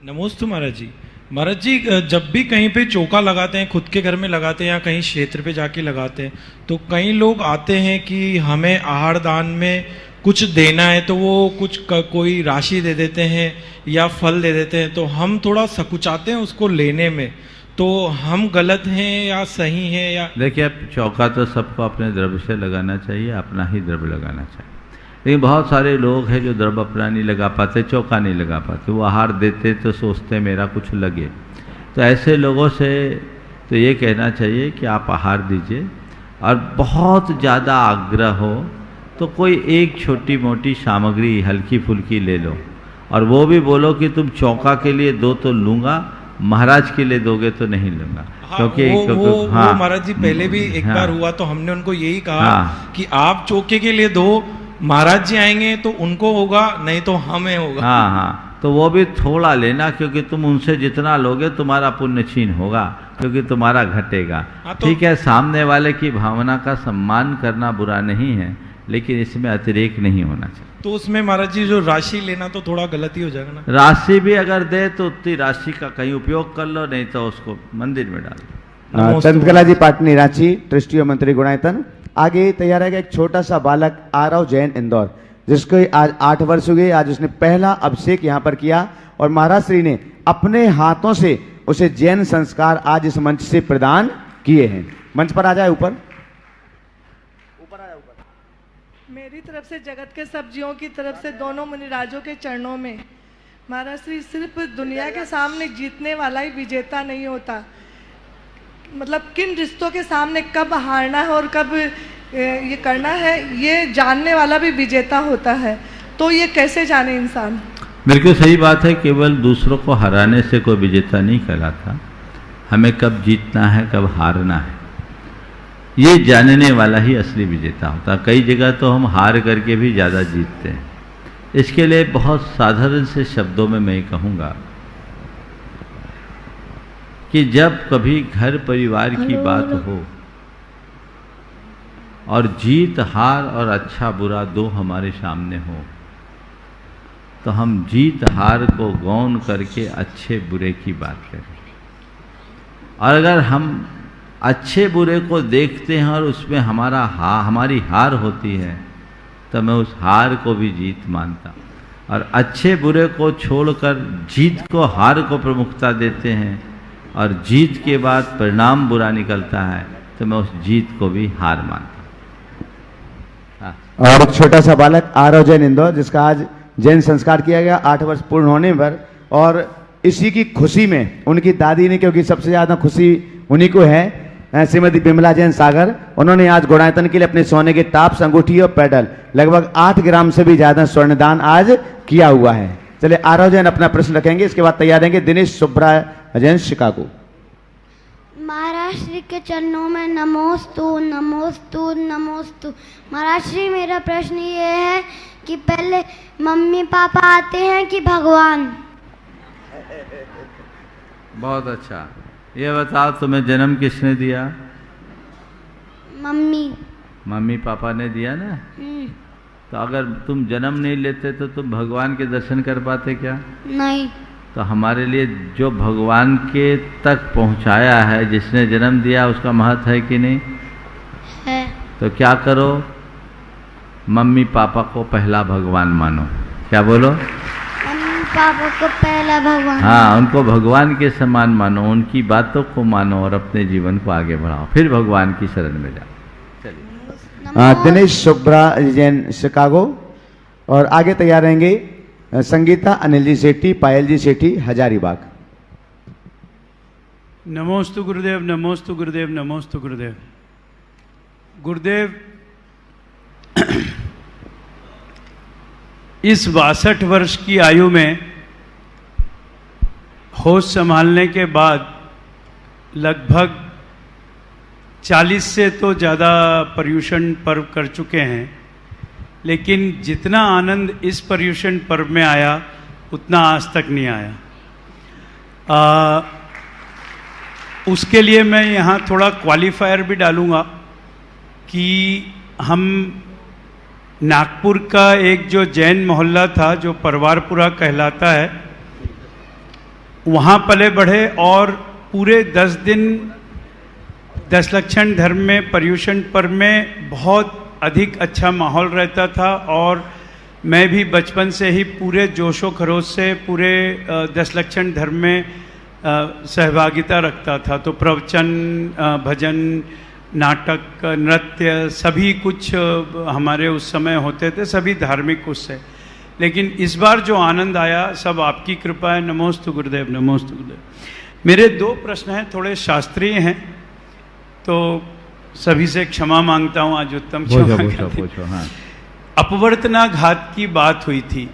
नमोस्तु महाराज जी। महाराज जी, जब भी कहीं पे चौका लगाते हैं, खुद के घर में लगाते हैं या कहीं क्षेत्र पे जाके लगाते हैं, तो कई लोग आते हैं कि हमें आहार दान में कुछ देना है, तो वो कुछ कोई राशि दे देते हैं या फल दे देते हैं, तो हम थोड़ा सकुचाते हैं उसको लेने में। तो हम गलत हैं या सही हैं? या देखिए, चौका तो सबको अपने द्रव्य से लगाना चाहिए, अपना ही द्रव्य लगाना चाहिए। लेकिन बहुत सारे लोग हैं जो द्रव्य अपना नहीं लगा पाते, चौका नहीं लगा पाते, वो आहार देते तो सोचते मेरा कुछ लगे। तो ऐसे लोगों से तो ये कहना चाहिए कि आप आहार दीजिए, और बहुत ज़्यादा आग्रह हो तो कोई एक छोटी मोटी सामग्री हल्की फुल्की ले लो, और वो भी बोलो कि तुम चौका के लिए दो तो लूँगा, महाराज के लिए दोगे तो नहीं लूँगा। क्योंकि वो महाराज जी पहले भी एक बार हुआ तो हमने उनको यही कहा कि आप चौके के लिए दो, महाराज जी आएंगे तो उनको होगा, नहीं तो हमें होगा। हाँ हाँ, तो वो भी थोड़ा लेना, क्योंकि तुम उनसे जितना लोगे तुम्हारा पुण्य छीन होगा, क्योंकि तुम्हारा घटेगा। ठीक है, सामने वाले की भावना का सम्मान करना बुरा नहीं है, लेकिन इसमें अतिरेक नहीं होना चाहिए। तो उसमें महाराज जी जो राशि लेना तो थोड़ा गलत ही हो जाएगा ना। राशि भी अगर दे तो उतनी राशि का कहीं उपयोग कर लो, नहीं तो उसको मंदिर में डाल दो। चंद्रकला जी पाटनी रांची, ट्रस्टी और मंत्री गुणायतन। आगे तैयार है एक छोटा सा बालक आरव जैन इंदौर, जिसको आज 8 वर्ष हो गए। आज उसने पहला अभिषेक यहाँ पर किया और महाराज श्री ने अपने हाथों से उसे जैन संस्कार आज इस मंच से प्रदान किए हैं। मंच पर आ जाए, ऊपर मेरी तरफ से, जगत के सब जीवों की तरफ से, दोनों मुनिराजों के चरणों में, महाराज श्री सिर्फ दुनिया के सामने जीतने वाला ही विजेता नहीं होता, मतलब किन रिश्तों के सामने कब हारना है और कब ये करना है, ये जानने वाला भी विजेता होता है। तो ये कैसे जाने इंसान? बिल्कुल सही बात है। केवल दूसरों को हराने से कोई विजेता नहीं कहलाता, हमें कब जीतना है कब हारना है, ये जानने वाला ही असली विजेता होता। कई जगह तो हम हार करके भी ज़्यादा जीतते हैं। इसके लिए बहुत साधारण से शब्दों में मैं कहूँगा कि जब कभी घर परिवार की बात हो और जीत हार और अच्छा बुरा दो हमारे सामने हो, तो हम जीत हार को गौन करके अच्छे बुरे की बात करें। और अगर हम अच्छे बुरे को देखते हैं और उसमें हमारी हार होती है, तो मैं उस हार को भी जीत मानता। और अच्छे बुरे को छोड़कर जीत को, हार को प्रमुखता देते हैं और जीत के बाद परिणाम बुरा निकलता है, तो मैं उस जीत को भी हार मानता। और एक छोटा सा बालक आरव जैन इंदौर, जिसका आज जैन संस्कार किया गया 8 वर्ष पूर्ण होने पर, और इसी की खुशी में उनकी दादी ने, क्योंकि सबसे ज्यादा खुशी उन्हीं को है, श्रीमती बिमला जैन सागर, उन्होंने आज गुणायतन के लिए अपने सोने के टाप्स, अंगूठी और पेडल लगभग 8 ग्राम से भी ज्यादा स्वर्णदान आज किया हुआ है। चलिए आरव जैन अपना प्रश्न रखेंगे, इसके बाद तैयार रहेंगे दिनेश सुब्रा जैन शिकागो। महाराज श्री के चरणों में नमोस्तु नमोस्तु नमोस्तु। महाराज श्री, मेरा प्रश्न ये है कि पहले मम्मी पापा आते हैं कि भगवान? बहुत अच्छा। ये बताओ, तुम्हें जन्म किसने दिया? मम्मी। मम्मी पापा ने दिया ना। तो अगर तुम जन्म नहीं लेते तो तुम भगवान के दर्शन कर पाते क्या? नहीं। तो हमारे लिए जो भगवान के तक पहुंचाया है, जिसने जन्म दिया, उसका महत्व है कि नहीं है? तो क्या करो, मम्मी पापा को पहला भगवान मानो। क्या बोलो? मम्मी पापा को पहला भगवान। हाँ, उनको भगवान के समान मानो, उनकी बातों को मानो और अपने जीवन को आगे बढ़ाओ, फिर भगवान की शरण में जाओ। चलिए। दिनेश सुब्रा जैन शिकागो। और आगे तैयार रहेंगे संगीता अनिल जी सेठी, पायल जी सेठी, हजारीबाग। नमोस्तु गुरुदेव, नमोस्तु गुरुदेव, नमोस्तु गुरुदेव। गुरुदेव, इस 62 वर्ष की आयु में होश संभालने के बाद लगभग 40 से तो ज़्यादा पर्युषण पर्व कर चुके हैं, लेकिन जितना आनंद इस पर्युषण पर्व में आया उतना आज तक नहीं आया। उसके लिए मैं यहाँ थोड़ा क्वालिफायर भी डालूँगा कि हम नागपुर का एक जो जैन मोहल्ला था, जो परवारपुरा कहलाता है, वहाँ पले बढ़े और पूरे 10 दिन दशलक्षण धर्म में, पर्युषण पर्व में बहुत अधिक अच्छा माहौल रहता था। और मैं भी बचपन से ही पूरे जोशो खरोश से पूरे दशलक्षण धर्म में सहभागिता रखता था। तो प्रवचन, भजन, नाटक, नृत्य सभी कुछ हमारे उस समय होते थे, सभी धार्मिक उससे। लेकिन इस बार जो आनंद आया सब आपकी कृपा है। नमोस्तु गुरुदेव, नमोस्तु गुरुदेव। मेरे 2 प्रश्न हैं, थोड़े शास्त्रीय हैं, तो सभी से क्षमा मांगता हूं। आज उत्तम क्षमा। हाँ। अपवर्तना घात की बात हुई थी,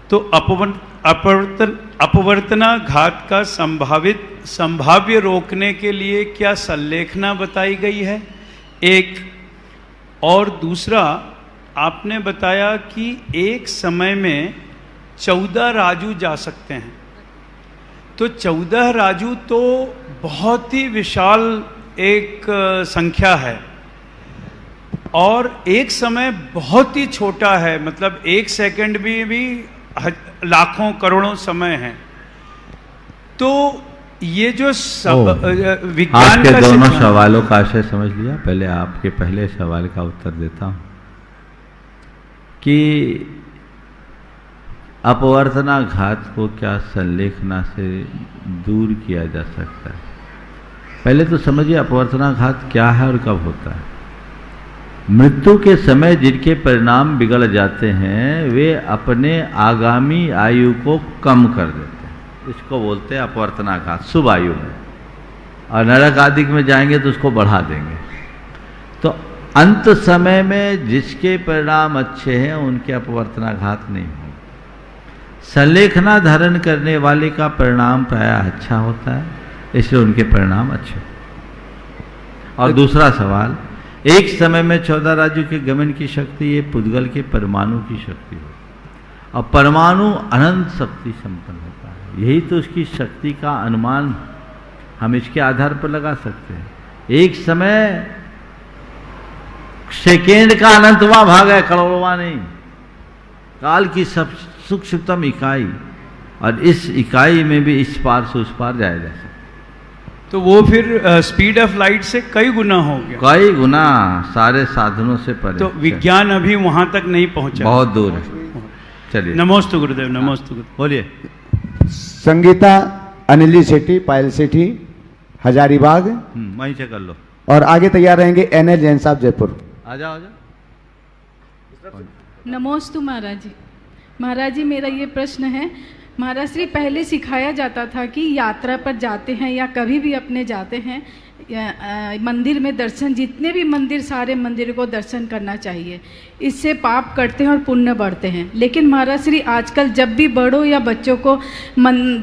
तो अपवर्तना घात का संभाव्य रोकने के लिए क्या संलेखना बताई गई है? एक और दूसरा, आपने बताया कि एक समय में 14 राजू जा सकते हैं, तो 14 राजू तो बहुत ही विशाल एक संख्या है, और एक समय बहुत ही छोटा है, मतलब एक सेकंड भी लाखों करोड़ों समय है। तो ये जो विज्ञान आपके का दोनों सवालों का आशय समझ लिया। पहले आपके पहले सवाल का उत्तर देता हूं कि अपवर्तनाघात को क्या संलेखना से दूर किया जा सकता है। पहले तो समझिए अपवर्तनाघात क्या है और कब होता है। मृत्यु के समय जिनके परिणाम बिगड़ जाते हैं वे अपने आगामी आयु को कम कर देते हैं, इसको बोलते हैं अपवर्तनाघात। शुभ आयु में और नरक आदि में जाएंगे तो उसको बढ़ा देंगे। तो अंत समय में जिसके परिणाम अच्छे हैं उनके अपवर्तनाघात नहीं होंगे। संलेखना धारण करने वाले का परिणाम प्रायः अच्छा होता है, इसलिए उनके परिणाम अच्छे। और दूसरा सवाल, एक समय में 14 राजू के गमन की शक्ति ये पुद्गल के परमाणु की शक्ति हो, और परमाणु अनंत शक्ति संपन्न होता है। यही तो उसकी शक्ति का अनुमान हम इसके आधार पर लगा सकते हैं। एक समय सेकेंड का अनंतवां भाग है, करोड़वां नहीं। काल की सब सूक्ष्मतम इकाई, और इस इकाई में भी इस पार से उस पार जाया जा सकता है। तो वो फिर स्पीड ऑफ लाइट से कई गुना हो गया, कई गुना, सारे साधनों से परे। तो विज्ञान अभी वहां तक नहीं पहुंचा, बहुत दूर है। चलिए, नमोस्तु गुरुदेव, नमोस्तु गुरुदेव। बोलिए। संगीता अनिली सेठी, पायल सेठी, हजारीबाग, वहीं से कर लो। और आगे तैयार रहेंगे NL जैन साहब, जयपुर। आ जाओ, आ जाओ। नमोस्तु महाराज जी। महाराज जी, मेरा ये प्रश्न है, महाराज श्री पहले सिखाया जाता था कि यात्रा पर जाते हैं या कभी भी अपने जाते हैं मंदिर में दर्शन, जितने भी मंदिर, सारे मंदिर को दर्शन करना चाहिए, इससे पाप कटते हैं और पुण्य बढ़ते हैं। लेकिन महाराज श्री आजकल जब भी बड़ों या बच्चों को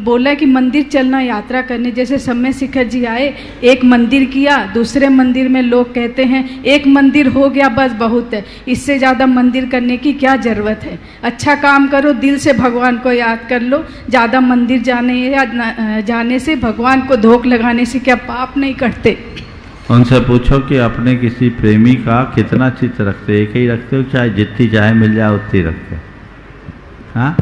बोला कि मंदिर चलना यात्रा करने, जैसे समय शिखर जी आए, एक मंदिर किया, दूसरे मंदिर में लोग कहते हैं एक मंदिर हो गया बस बहुत है, इससे ज़्यादा मंदिर करने की क्या ज़रूरत है। अच्छा काम करो, दिल से भगवान को याद कर लो। ज़्यादा मंदिर जाने से, भगवान को धोख लगाने से क्या पाप नहीं कटते? उनसे पूछो कि अपने किसी प्रेमी का कितना चित्त रखते, एक ही रखते हो, चाहे जितनी चाहे मिल जाए उतनी रखते। हाँ,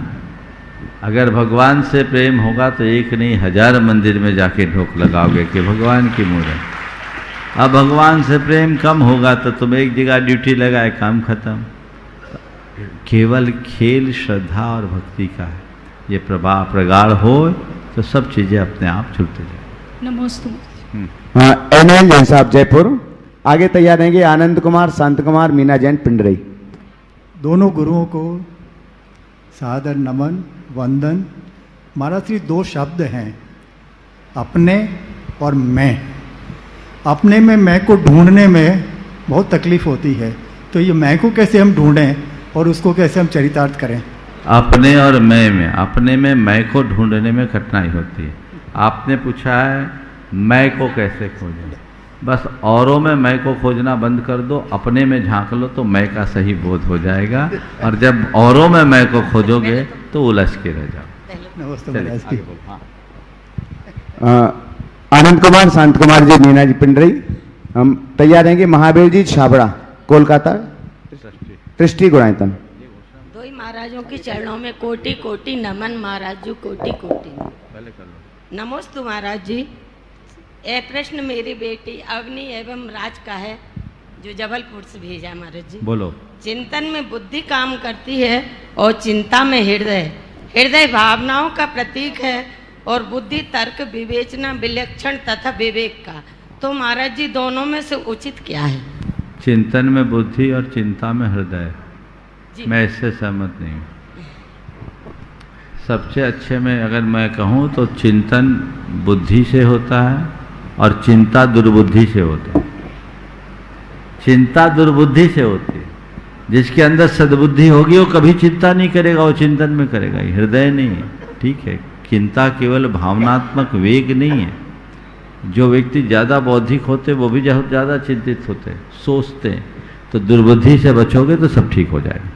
अगर भगवान से प्रेम होगा तो एक नहीं 1000 मंदिर में जाके ढोक लगाओगे कि भगवान की मूर्त। अब भगवान से प्रेम कम होगा तो तुम एक जगह ड्यूटी लगाए, काम खत्म। केवल खेल श्रद्धा और भक्ति का है। ये प्रगाढ़ हो तो सब चीजें अपने आप छूटते जाए। नमोस्तु। NL जैन साहब, जयपुर। आगे तैयार रहेंगे आनंद कुमार, शांत कुमार, मीना जैन, पिंडरई। दोनों गुरुओं को सादर नमन, वंदन। महाराज श्री 2 शब्द हैं, अपने और मैं। अपने में मैं को ढूंढने में बहुत तकलीफ होती है, तो ये मैं को कैसे हम ढूंढें और उसको कैसे हम चरितार्थ करें? अपने और मैं में, अपने में मैं को ढूंढने में कठिनाई होती है। आपने पूछा है मैं को कैसे खोजें, बस औरों में मैं को खोजना बंद कर दो, अपने में झांक लो तो मैं का सही बोध हो जाएगा। और जब औरों में मैं को खोजोगे तो उलझ के रह जाओ। नमस्ते। आनंद कुमार, शांत कुमार जी, मीना जी, पिंडरई। हम तैयार रहेंगे महावीर जी, छाबड़ा, कोलकाता, दृष्टि गुणायतन। दो ही महाराजों के चरणों में कोटि कोटि नमन। महाराज जी कोटि कोटि नमोस्तु। महाराज जी, यह प्रश्न मेरी बेटी अवनी एवं राज का है, जो जबलपुर से भेजा है। महाराज जी, बोलो। चिंतन में बुद्धि काम करती है और चिंता में हृदय। हृदय भावनाओं का प्रतीक है और बुद्धि तर्क, विवेचना, विलक्षण तथा विवेक का। तो महाराज जी, दोनों में से उचित क्या है? चिंतन में बुद्धि और चिंता में हृदय, मैं इससे सहमत नहीं हूँ। सबसे अच्छे में अगर मैं कहूँ तो चिंतन बुद्धि से होता है और चिंता दुर्बुद्धि से होता है। चिंता दुर्बुद्धि से होती है। जिसके अंदर सद्बुद्धि होगी वो कभी चिंता नहीं करेगा, वो चिंतन में करेगा, हृदय नहीं है। ठीक है, चिंता केवल भावनात्मक वेग नहीं है। जो व्यक्ति ज़्यादा बौद्धिक होते वो भी ज़्यादा चिंतित होते, सोचते हैं। तो दुर्बुद्धि से बचोगे तो सब ठीक हो जाएगा।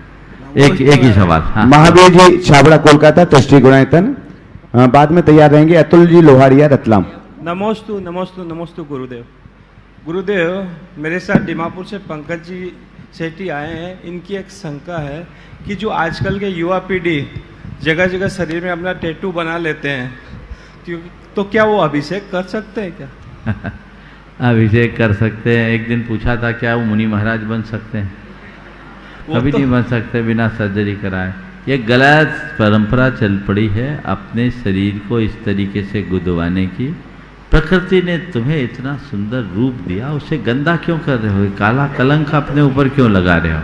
एक ही सवाल। हाँ। महावीर जी छाबड़ा कोलकाता, ट्रस्टी गुणायतन बाद में तैयार रहेंगे। अतुल जी लोहारिया रतलाम। नमोस्तु नमोस्तु नमोस्तु गुरुदेव। गुरुदेव, मेरे साथ दीमापुर से पंकज जी सेठी आए हैं। इनकी एक शंका है कि जो आजकल के युवा पीढ़ी जगह जगह शरीर में अपना टैटू बना लेते हैं, तो क्या वो अभिषेक कर सकते हैं क्या? अभिषेक कर सकते हैं। एक दिन पूछा था क्या वो मुनि महाराज बन सकते हैं? कभी नहीं बन सकते बिना सर्जरी कराए। ये गलत परंपरा चल पड़ी है अपने शरीर को इस तरीके से गुदवाने की। प्रकृति ने तुम्हें इतना सुंदर रूप दिया, उसे गंदा क्यों कर रहे हो? काला कलंक अपने ऊपर क्यों लगा रहे हो?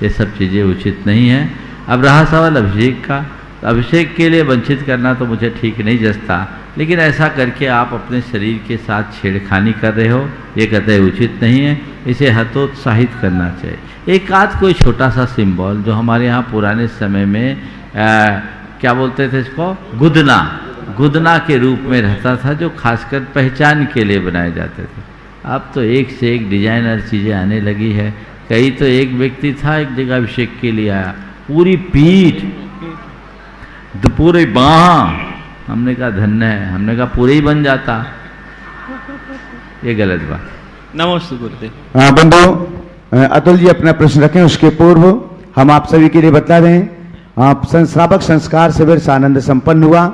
ये सब चीज़ें उचित नहीं है। अब रहा सवाल अभिषेक का, तो अभिषेक के लिए वंचित करना तो मुझे ठीक नहीं जचता, लेकिन ऐसा करके आप अपने शरीर के साथ छेड़खानी कर रहे हो, ये कतई उचित नहीं है। इसे हतोत्साहित करना चाहिए। एक आध कोई छोटा सा सिंबल जो हमारे यहाँ पुराने समय में क्या बोलते थे इसको, गुदना के रूप में रहता था, जो खासकर पहचान के लिए बनाए जाते थे। अब तो एक से एक डिजाइनर चीज़ें आने लगी है। कई तो एक व्यक्ति था एक जगह अभिषेक के लिए आया, पूरी पीठ, पूरे बाह। हमने कहा धन्य है, हमने कहा पूरे ही बन जाता। ये गलत बात। नमस्ते गुरुदेव। बंधु अतुल जी अपना प्रश्न रखें, उसके पूर्व हम आप सभी के लिए बता रहे हैं आप संस्थापक संस्कार शिविर सानंद संपन्न हुआ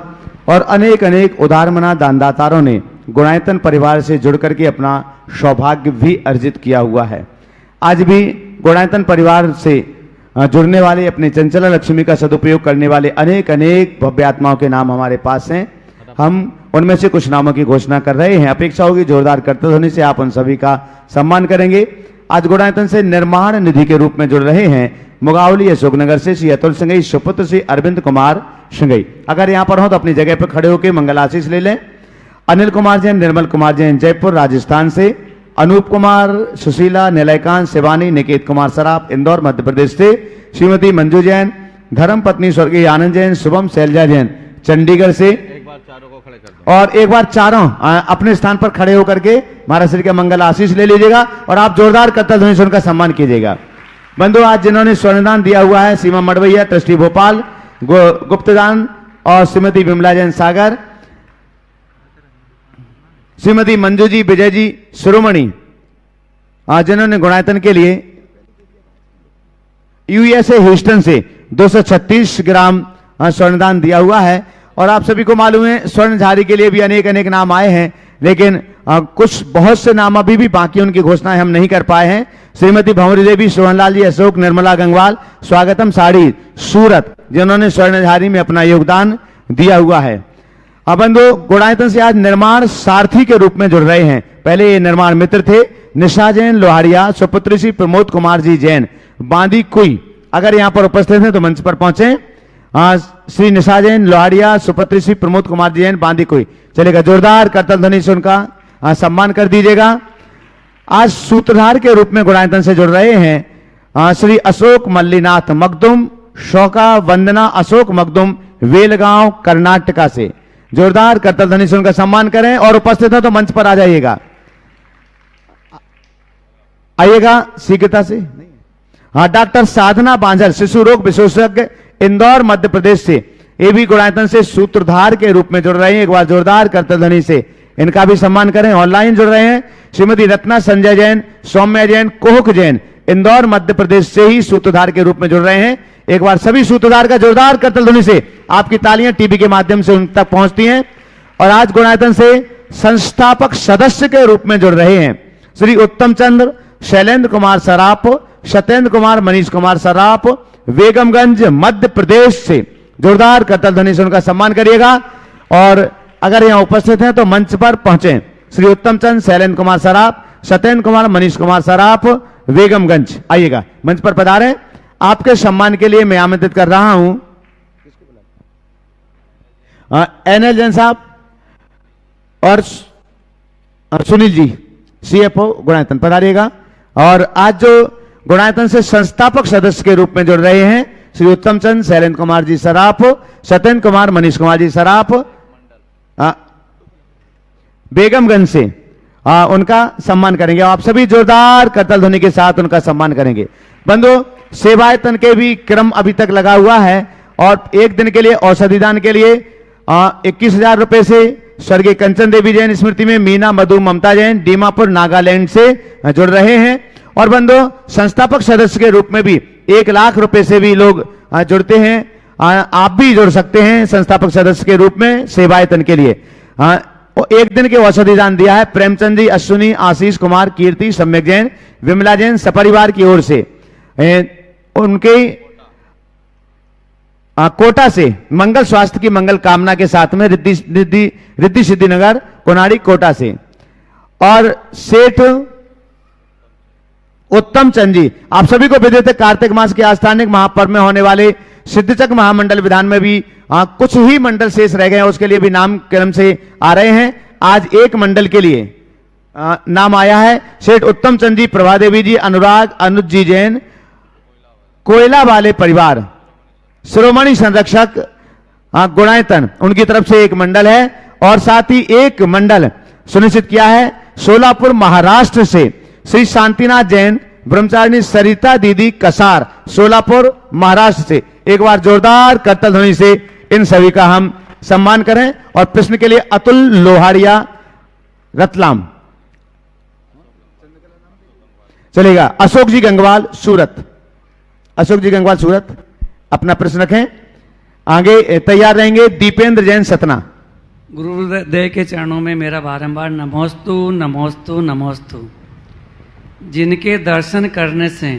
और अनेक अनेक उदारमना दानदातारों ने गुणायतन परिवार से जुड़ करके अपना सौभाग्य भी अर्जित किया हुआ है। आज भी गुणायतन परिवार से जुड़ने वाले, अपने चंचला लक्ष्मी का सदुपयोग करने वाले अनेक अनेक भव्य आत्माओं के नाम हमारे पास हैं। हम उनमें से कुछ नामों की घोषणा कर रहे हैं। अपेक्षा होगी जोरदार करते ध्वनि से आप उन सभी का सम्मान करेंगे। आज गुणायतन से निर्माण निधि के रूप में जुड़ रहे हैं मुगावली अशोकनगर से श्री अतुल सिंघई, सुपुत्र श्री अरविंद कुमार सिंघई। अगर यहाँ पर हो तो अपनी जगह पर खड़े होकर मंगल आशीष ले लें। अनिल कुमार जैन, निर्मल कुमार जैन जयपुर राजस्थान से, अनूप कुमार, सुशीला, निलयकांत, शिवानी, निकेत कुमार सराफ इंदौर मध्य प्रदेश से, श्रीमती मंजू जैन, धर्म पत्नी स्वर्गीय आनंद जैन, शुभम शैलजा जैन चंडीगढ़ से। और एक बार चारों अपने स्थान पर खड़े होकर के महाराज श्री का मंगल आशीष ले लीजिएगा और आप जोरदार करतल ध्वनि से उनका सम्मान कीजिएगा। बंधु, आज जिन्होंने स्वर्णदान दिया हुआ है, सीमा मड़वैया ट्रस्टी भोपाल, गुप्तदान, और श्रीमती विमला जैन सागर, श्रीमती मंजू जी, विजय जी शिरोमणि, जिन्होंने गुणायतन के लिए यूएसए ह्यूस्टन से 236 ग्राम स्वर्णदान दिया हुआ है। और आप सभी को मालूम है स्वर्णधारी के लिए भी अनेक अनेक नाम आए हैं, लेकिन कुछ बहुत से नाम अभी भी बाकी, उनकी घोषणाएं हम नहीं कर पाए हैं। श्रीमती भंवरी देवी, सोहनलाल जी अशोक, निर्मला गंगवाल, स्वागतम साड़ी सूरत, जिन्होंने स्वर्णधारी में अपना योगदान दिया हुआ है। अब बंधु, गुणायतन से आज निर्माण सारथी के रूप में जुड़ रहे हैं। पहले ये निर्माण मित्र थे निशा जैन लोहारिया, सुपुत्र श्री प्रमोद कुमार जी जैन बांदी कुई। अगर यहाँ पर उपस्थित हैं तो मंच पर पहुंचे। श्री निशा जैन लोहारिया, सुपुत्र श्री प्रमोद कुमार जी जैन बांदी कुई। चलेगा, जोरदार करतल ध्वनि से उनका सम्मान कर दीजिएगा। आज सूत्रधार के रूप में गुणायतन से जुड़ रहे हैं श्री अशोक मल्लीनाथ मखदुम, शौका वंदना अशोक मखदुम, वेलगांव कर्नाटका से। जोरदार करतल ध्वनि से उनका सम्मान करें और उपस्थित हो तो मंच पर आ जाइएगा। आइएगा शीघ्रता से। हाँ, डॉक्टर साधना बांझल, शिशु रोग विशेषज्ञ, इंदौर मध्य प्रदेश से। ये भी गुणायतन से सूत्रधार के रूप में जुड़ रहे हैं। एक बार जोरदार करतल ध्वनि से इनका भी सम्मान करें। ऑनलाइन जुड़ रहे हैं श्रीमती रत्ना संजय जैन, सौम्या जैन, कोहक जैन, इंदौर मध्य प्रदेश से ही सूत्रधार के रूप में जुड़ रहे हैं। एक बार सभी सूत्रधार का जोरदार करतल ध्वनि से आपकी तालियां टीवी के माध्यम से उन तक पहुंचती हैं। और आज गुणायतन से संस्थापक सदस्य के रूप में जुड़ रहे हैं श्री उत्तम चंद्र, शैलेंद्र कुमार सराफ, सत्येंद्र कुमार, मनीष कुमार सराफ, बेगमगंज मध्य प्रदेश से। जोरदार करतल ध्वनि से उनका सम्मान करिएगा। और अगर यहां उपस्थित हैं तो मंच पर पहुंचे। श्री उत्तम चंद, शैलेंद्र कुमार सराफ, सत्येंद्र कुमार, मनीष कुमार सराफ, बेगमगंज, आइएगा मंच पर पधारें। आपके सम्मान के लिए मैं आमंत्रित कर रहा हूं एनएल जैन साहब और सुनील जी, सीएफओ गुणायतन, पधारिएगा। और आज जो गुणायतन से संस्थापक सदस्य के रूप में जुड़ रहे हैं श्री उत्तम चंद, शैलेंद्र कुमार जी सराफ, सत्येंद्र कुमार, मनीष कुमार जी सराफ बेगमगंज से, उनका सम्मान करेंगे। आप सभी जोरदार करताल ध्वनि के साथ उनका सम्मान करेंगे। बंधु, सेवायतन के भी क्रम अभी तक लगा हुआ है और एक दिन के लिए औषधि दान के लिए 21,000 रुपए से स्वर्गीय कंचन देवी जैन स्मृति में मीना मधु ममता जैन दीमापुर नागालैंड से जुड़ रहे हैं। और बंधु, संस्थापक सदस्य के रूप में भी 1 लाख रुपए से भी लोग जुड़ते हैं। आप भी जुड़ सकते हैं संस्थापक सदस्य के रूप में सेवायतन के लिए। एक दिन के औषधि दान दिया है प्रेमचंद जी, अश्विनी, आशीष कुमार, कीर्ति, सम्यक जैन, विमला जैन सपरिवार की ओर से। उनके कोटा से मंगल स्वास्थ्य की मंगल कामना के साथ में रिद्धि सिद्धिनगर कोनाड़ी कोटा से। और सेठ उत्तम चंद जी, आप सभी को विदित है कार्तिक मास के आस्थानिक महापर्व में होने वाले सिद्धचक्र महामंडल विधान में भी कुछ ही मंडल शेष रह गए हैं, उसके लिए भी नाम क्रम से आ रहे हैं। आज एक मंडल के लिए नाम आया है। सेठ उत्तम चंद जी, प्रभा देवी जी, अनुराग अनुज जी जैन, कोयला वाले परिवार, शिरोमणि संरक्षक गुणायतन, उनकी तरफ से एक मंडल है। और साथ ही एक मंडल सुनिश्चित किया है सोलापुर महाराष्ट्र से श्री शांतिनाथ जैन, ब्रह्मचारिणी सरिता दीदी कसार, सोलापुर महाराष्ट्र से। एक बार जोरदार करताल ध्वनि से इन सभी का हम सम्मान करें। और प्रश्न के लिए अतुल लोहारिया रतलाम चलेगा। अशोक जी गंगवाल सूरत, अशोक जी गंगवाल सूरत अपना प्रश्न रखें। आगे तैयार रहेंगे दीपेंद्र जैन सतना। गुरुदेव के चरणों में मेरा बारंबार नमोस्तु नमोस्तु नमोस्तु। जिनके दर्शन करने से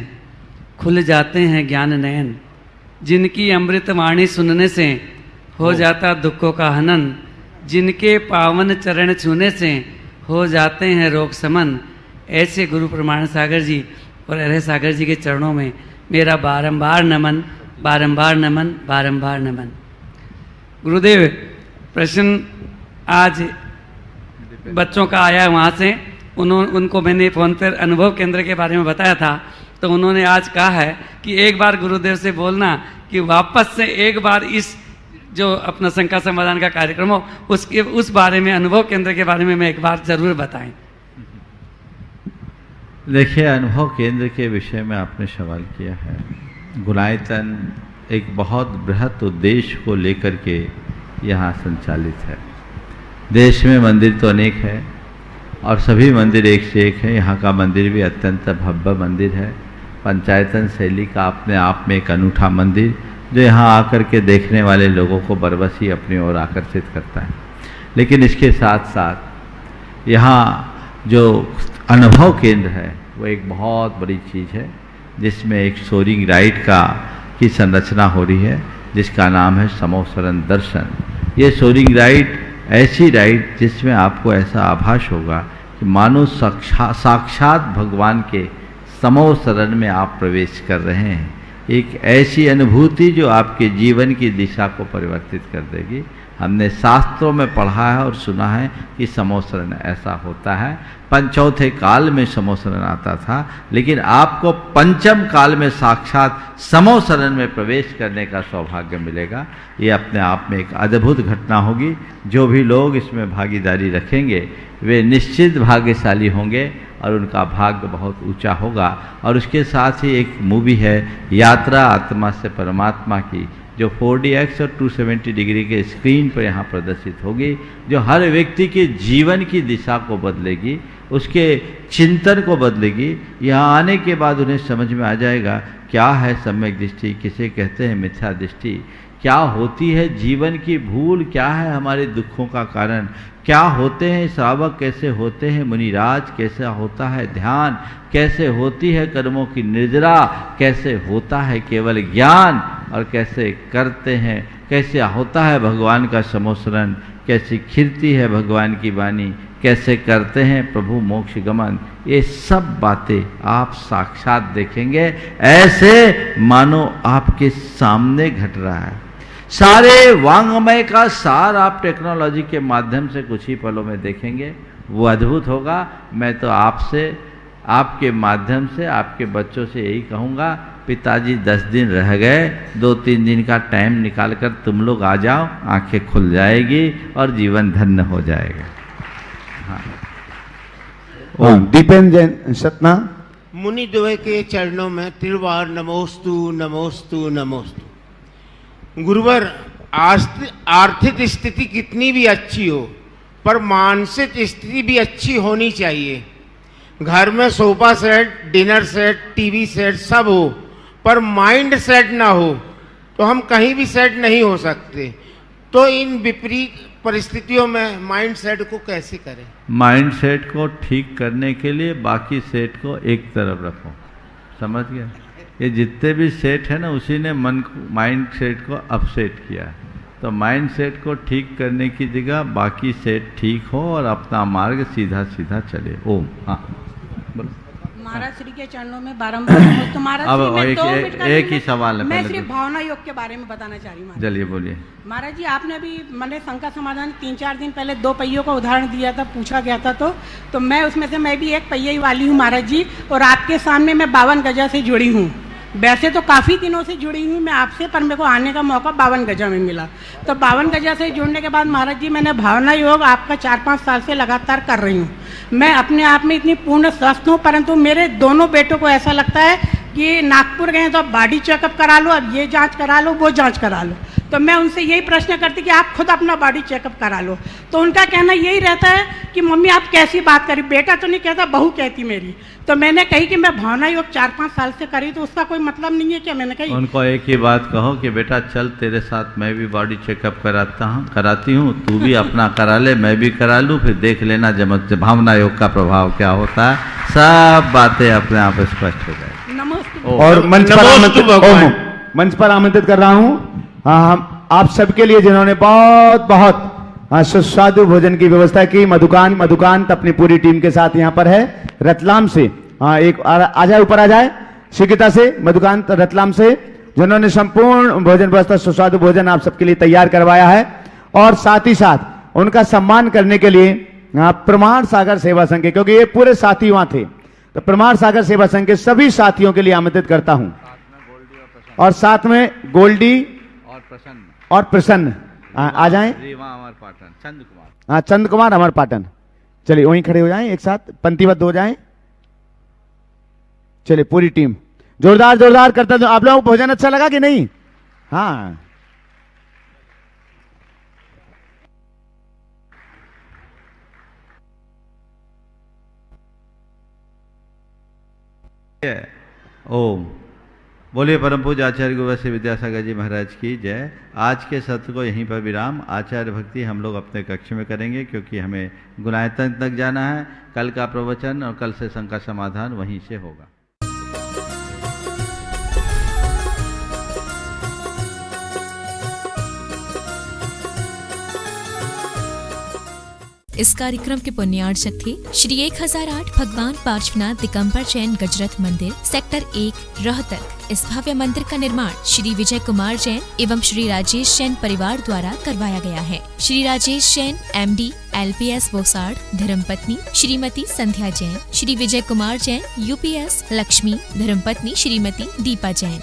खुल जाते हैं ज्ञान नयन, जिनकी अमृत वाणी सुनने से हो जाता दुखों का हनन, जिनके पावन चरण छूने से हो जाते हैं रोग समन, ऐसे गुरु प्रमाण सागर जी और अरह सागर जी के चरणों में मेरा बारंबार नमन, बारंबार नमन, बारंबार नमन। गुरुदेव, प्रश्न आज बच्चों का आया वहाँ से, उनको मैंने फोन पर अनुभव केंद्र के बारे में बताया था, तो उन्होंने आज कहा है कि एक बार गुरुदेव से बोलना कि वापस से एक बार इस जो अपना शंका समाधान का कार्यक्रम हो उसके उस बारे में, अनुभव केंद्र के बारे में मैं एक बार जरूर बताएं। देखिए, अनुभव केंद्र के विषय में आपने सवाल किया है। गुणायतन एक बहुत बृहत उद्देश्य को लेकर के यहाँ संचालित है। देश में मंदिर तो अनेक है और सभी मंदिर एक से एक हैं। यहाँ का मंदिर भी अत्यंत भव्य मंदिर है, पंचायतन शैली का अपने आप में एक अनूठा मंदिर, जो यहाँ आकर के देखने वाले लोगों को बरबसी अपनी ओर आकर्षित करता है। लेकिन इसके साथ साथ यहाँ जो अनुभव केंद्र है वो एक बहुत बड़ी चीज़ है, जिसमें एक सोरिंग राइड की संरचना हो रही है, जिसका नाम है समोसरण दर्शन। ये सोरिंग राइड ऐसी राइड जिसमें आपको ऐसा आभास होगा कि मानो साक्षात भगवान के समोसरण में आप प्रवेश कर रहे हैं। एक ऐसी अनुभूति जो आपके जीवन की दिशा को परिवर्तित कर देगी। हमने शास्त्रों में पढ़ा है और सुना है कि समोसरण ऐसा होता है। पंचौथे काल में समोसरण आता था, लेकिन आपको पंचम काल में साक्षात समोसरण में प्रवेश करने का सौभाग्य मिलेगा। ये अपने आप में एक अद्भुत घटना होगी। जो भी लोग इसमें भागीदारी रखेंगे वे निश्चित भाग्यशाली होंगे और उनका भाग्य बहुत ऊंचा होगा। और उसके साथ ही एक मूवी है यात्रा आत्मा से परमात्मा की, जो 4DX और 270 डिग्री के स्क्रीन पर यहाँ प्रदर्शित होगी, जो हर व्यक्ति के जीवन की दिशा को बदलेगी, उसके चिंतन को बदलेगी। यहाँ आने के बाद उन्हें समझ में आ जाएगा क्या है सम्यक दृष्टि, किसे कहते हैं मिथ्या दृष्टि, क्या होती है जीवन की भूल, क्या है हमारे दुखों का कारण, क्या होते हैं श्रावक, कैसे होते हैं मुनिराज, कैसा होता है ध्यान, कैसे होती है कर्मों की निर्जरा, कैसे होता है केवल ज्ञान, और कैसे करते हैं, कैसे होता है भगवान का समोसरण, कैसी खिलती है भगवान की वाणी, कैसे करते हैं प्रभु मोक्ष गमन। ये सब बातें आप साक्षात देखेंगे, ऐसे मानो आपके सामने घट रहा है। सारे वांग्मय का सार आप टेक्नोलॉजी के माध्यम से कुछ ही पलों में देखेंगे, वो अद्भुत होगा। मैं तो आपसे, आपके माध्यम से, आपके बच्चों से यही कहूँगा, पिताजी 10 दिन रह गए, 2-3 दिन का टाइम निकाल कर तुम लोग आ जाओ, आंखें खुल जाएगी और जीवन धन्य हो जाएगा। हाँ। दीपेन जैन सतना। मुनिद्वय के चरणों में त्रिवार नमोस्तु नमोस्तु नमोस्तु। गुरुवर, आर्थिक स्थिति कितनी भी अच्छी हो पर मानसिक स्थिति भी अच्छी होनी चाहिए। घर में sofa set, dinner set, TV set सब हो पर माइंड सेट ना हो तो हम कहीं भी सेट नहीं हो सकते। तो इन विपरीत परिस्थितियों में माइंड सेट को कैसे करें? माइंड सेट को ठीक करने के लिए बाकी सेट को एक तरफ रखो, समझ गया? ये जितने भी सेट है ना, उसी ने मन को, माइंड सेट को अपसेट किया है। तो माइंड सेट को ठीक करने की जगह बाकी सेट ठीक हो और अपना मार्ग सीधा सीधा चले। ओम। हाँ बोलो। महाराज श्री के चरणों में बारंबार तो महाराज अब श्री मैं एक, 2 मिनट का एक ही सवाल है। मैं पहले सिर्फ तो भावना योग के बारे में बताना चाह रही हूँ। चलिए बोलिए। महाराज जी, आपने अभी मैंने शंका समाधान 3-4 दिन पहले 2 पहियों का उदाहरण दिया था, पूछा गया था, तो मैं उसमें से मैं भी एक पहिए वाली हूँ महाराज जी। और आपके सामने मैं 52 गजा से जुड़ी हूँ। वैसे तो काफ़ी दिनों से जुड़ी हुई मैं आपसे, पर मेरे को आने का मौका 52 गजा में मिला। तो 52 गजा से जुड़ने के बाद महाराज जी मैंने भावना योग आपका 4-5 साल से लगातार कर रही हूँ। मैं अपने आप में इतनी पूर्ण स्वस्थ हूँ, परंतु मेरे दोनों बेटों को ऐसा लगता है कि नागपुर गए तो अब बॉडी चेकअप करा लो, अब ये जांच करा लो, वो जांच करा लो। तो मैं उनसे यही प्रश्न करती कि आप खुद अपना बॉडी चेकअप करा लो। तो उनका कहना यही रहता है कि मम्मी आप कैसी बात करी, बेटा तो नहीं कहता, बहू कहती मेरी। तो मैंने कही कि मैं भावना योग 4-5 साल से करी, तो उसका कोई मतलब नहीं है क्या? मैंने कही उनको एक ही बात कहो कि बेटा चल तेरे साथ मैं भी बॉडी चेकअप कराती हूँ, तू भी अपना करा ले, मैं भी करा लूँ, फिर देख लेना जब भावना योग का प्रभाव क्या होता है, सब बातें अपने आप स्पष्ट हो जाए। और मंच पर आमंत्रित कर रहा हूँ हम आप सबके लिए जिन्होंने बहुत बहुत सुस्वादु भोजन की व्यवस्था की। मधुकांत अपनी पूरी टीम के साथ यहाँ पर है रतलाम से। एक आ जाए, ऊपर आ जाए, शिकिता से, मधुकांत रतलाम से, जिन्होंने संपूर्ण भोजन व्यवस्था सुस्वादु भोजन आप सबके लिए तैयार करवाया है। और साथ ही साथ उनका सम्मान करने के लिए प्रमाण सागर सेवा संघ के, क्योंकि ये पूरे साथी वहां थे, तो प्रमाण सागर सेवा संघ के सभी साथियों के लिए आमंत्रित करता हूं। और साथ में गोल्डी और प्रसन्न आ जाएं। चंद कुमार अमर पाटन, चलिए वहीं खड़े हो जाएं, एक साथ पंक्तिबद्ध हो जाएं। चलिए पूरी टीम जोरदार करता दो। आप लोगों को भोजन अच्छा लगा कि नहीं? हाँ, ओम। बोलिए परम पूज्य आचार्य गुरु श्री विद्यासागर जी महाराज की जय। आज के सत्र को यहीं पर विराम। आचार्य भक्ति हम लोग अपने कक्ष में करेंगे, क्योंकि हमें गुणायतन तक जाना है। कल का प्रवचन और कल से शंका समाधान वहीं से होगा। इस कार्यक्रम के पुण्यार्चक थे श्री 1008 भगवान पार्श्वनाथ दिगंबर जैन गजरथ मंदिर, सेक्टर 1 रोहतक। इस भव्य मंदिर का निर्माण श्री विजय कुमार जैन एवं श्री राजेश जैन परिवार द्वारा करवाया गया है। श्री राजेश जैन MD LPS बोसाड़, धर्मपत्नी श्रीमती संध्या जैन, श्री विजय कुमार जैन UPS लक्ष्मी, धर्मपत्नी श्रीमती दीपा जैन।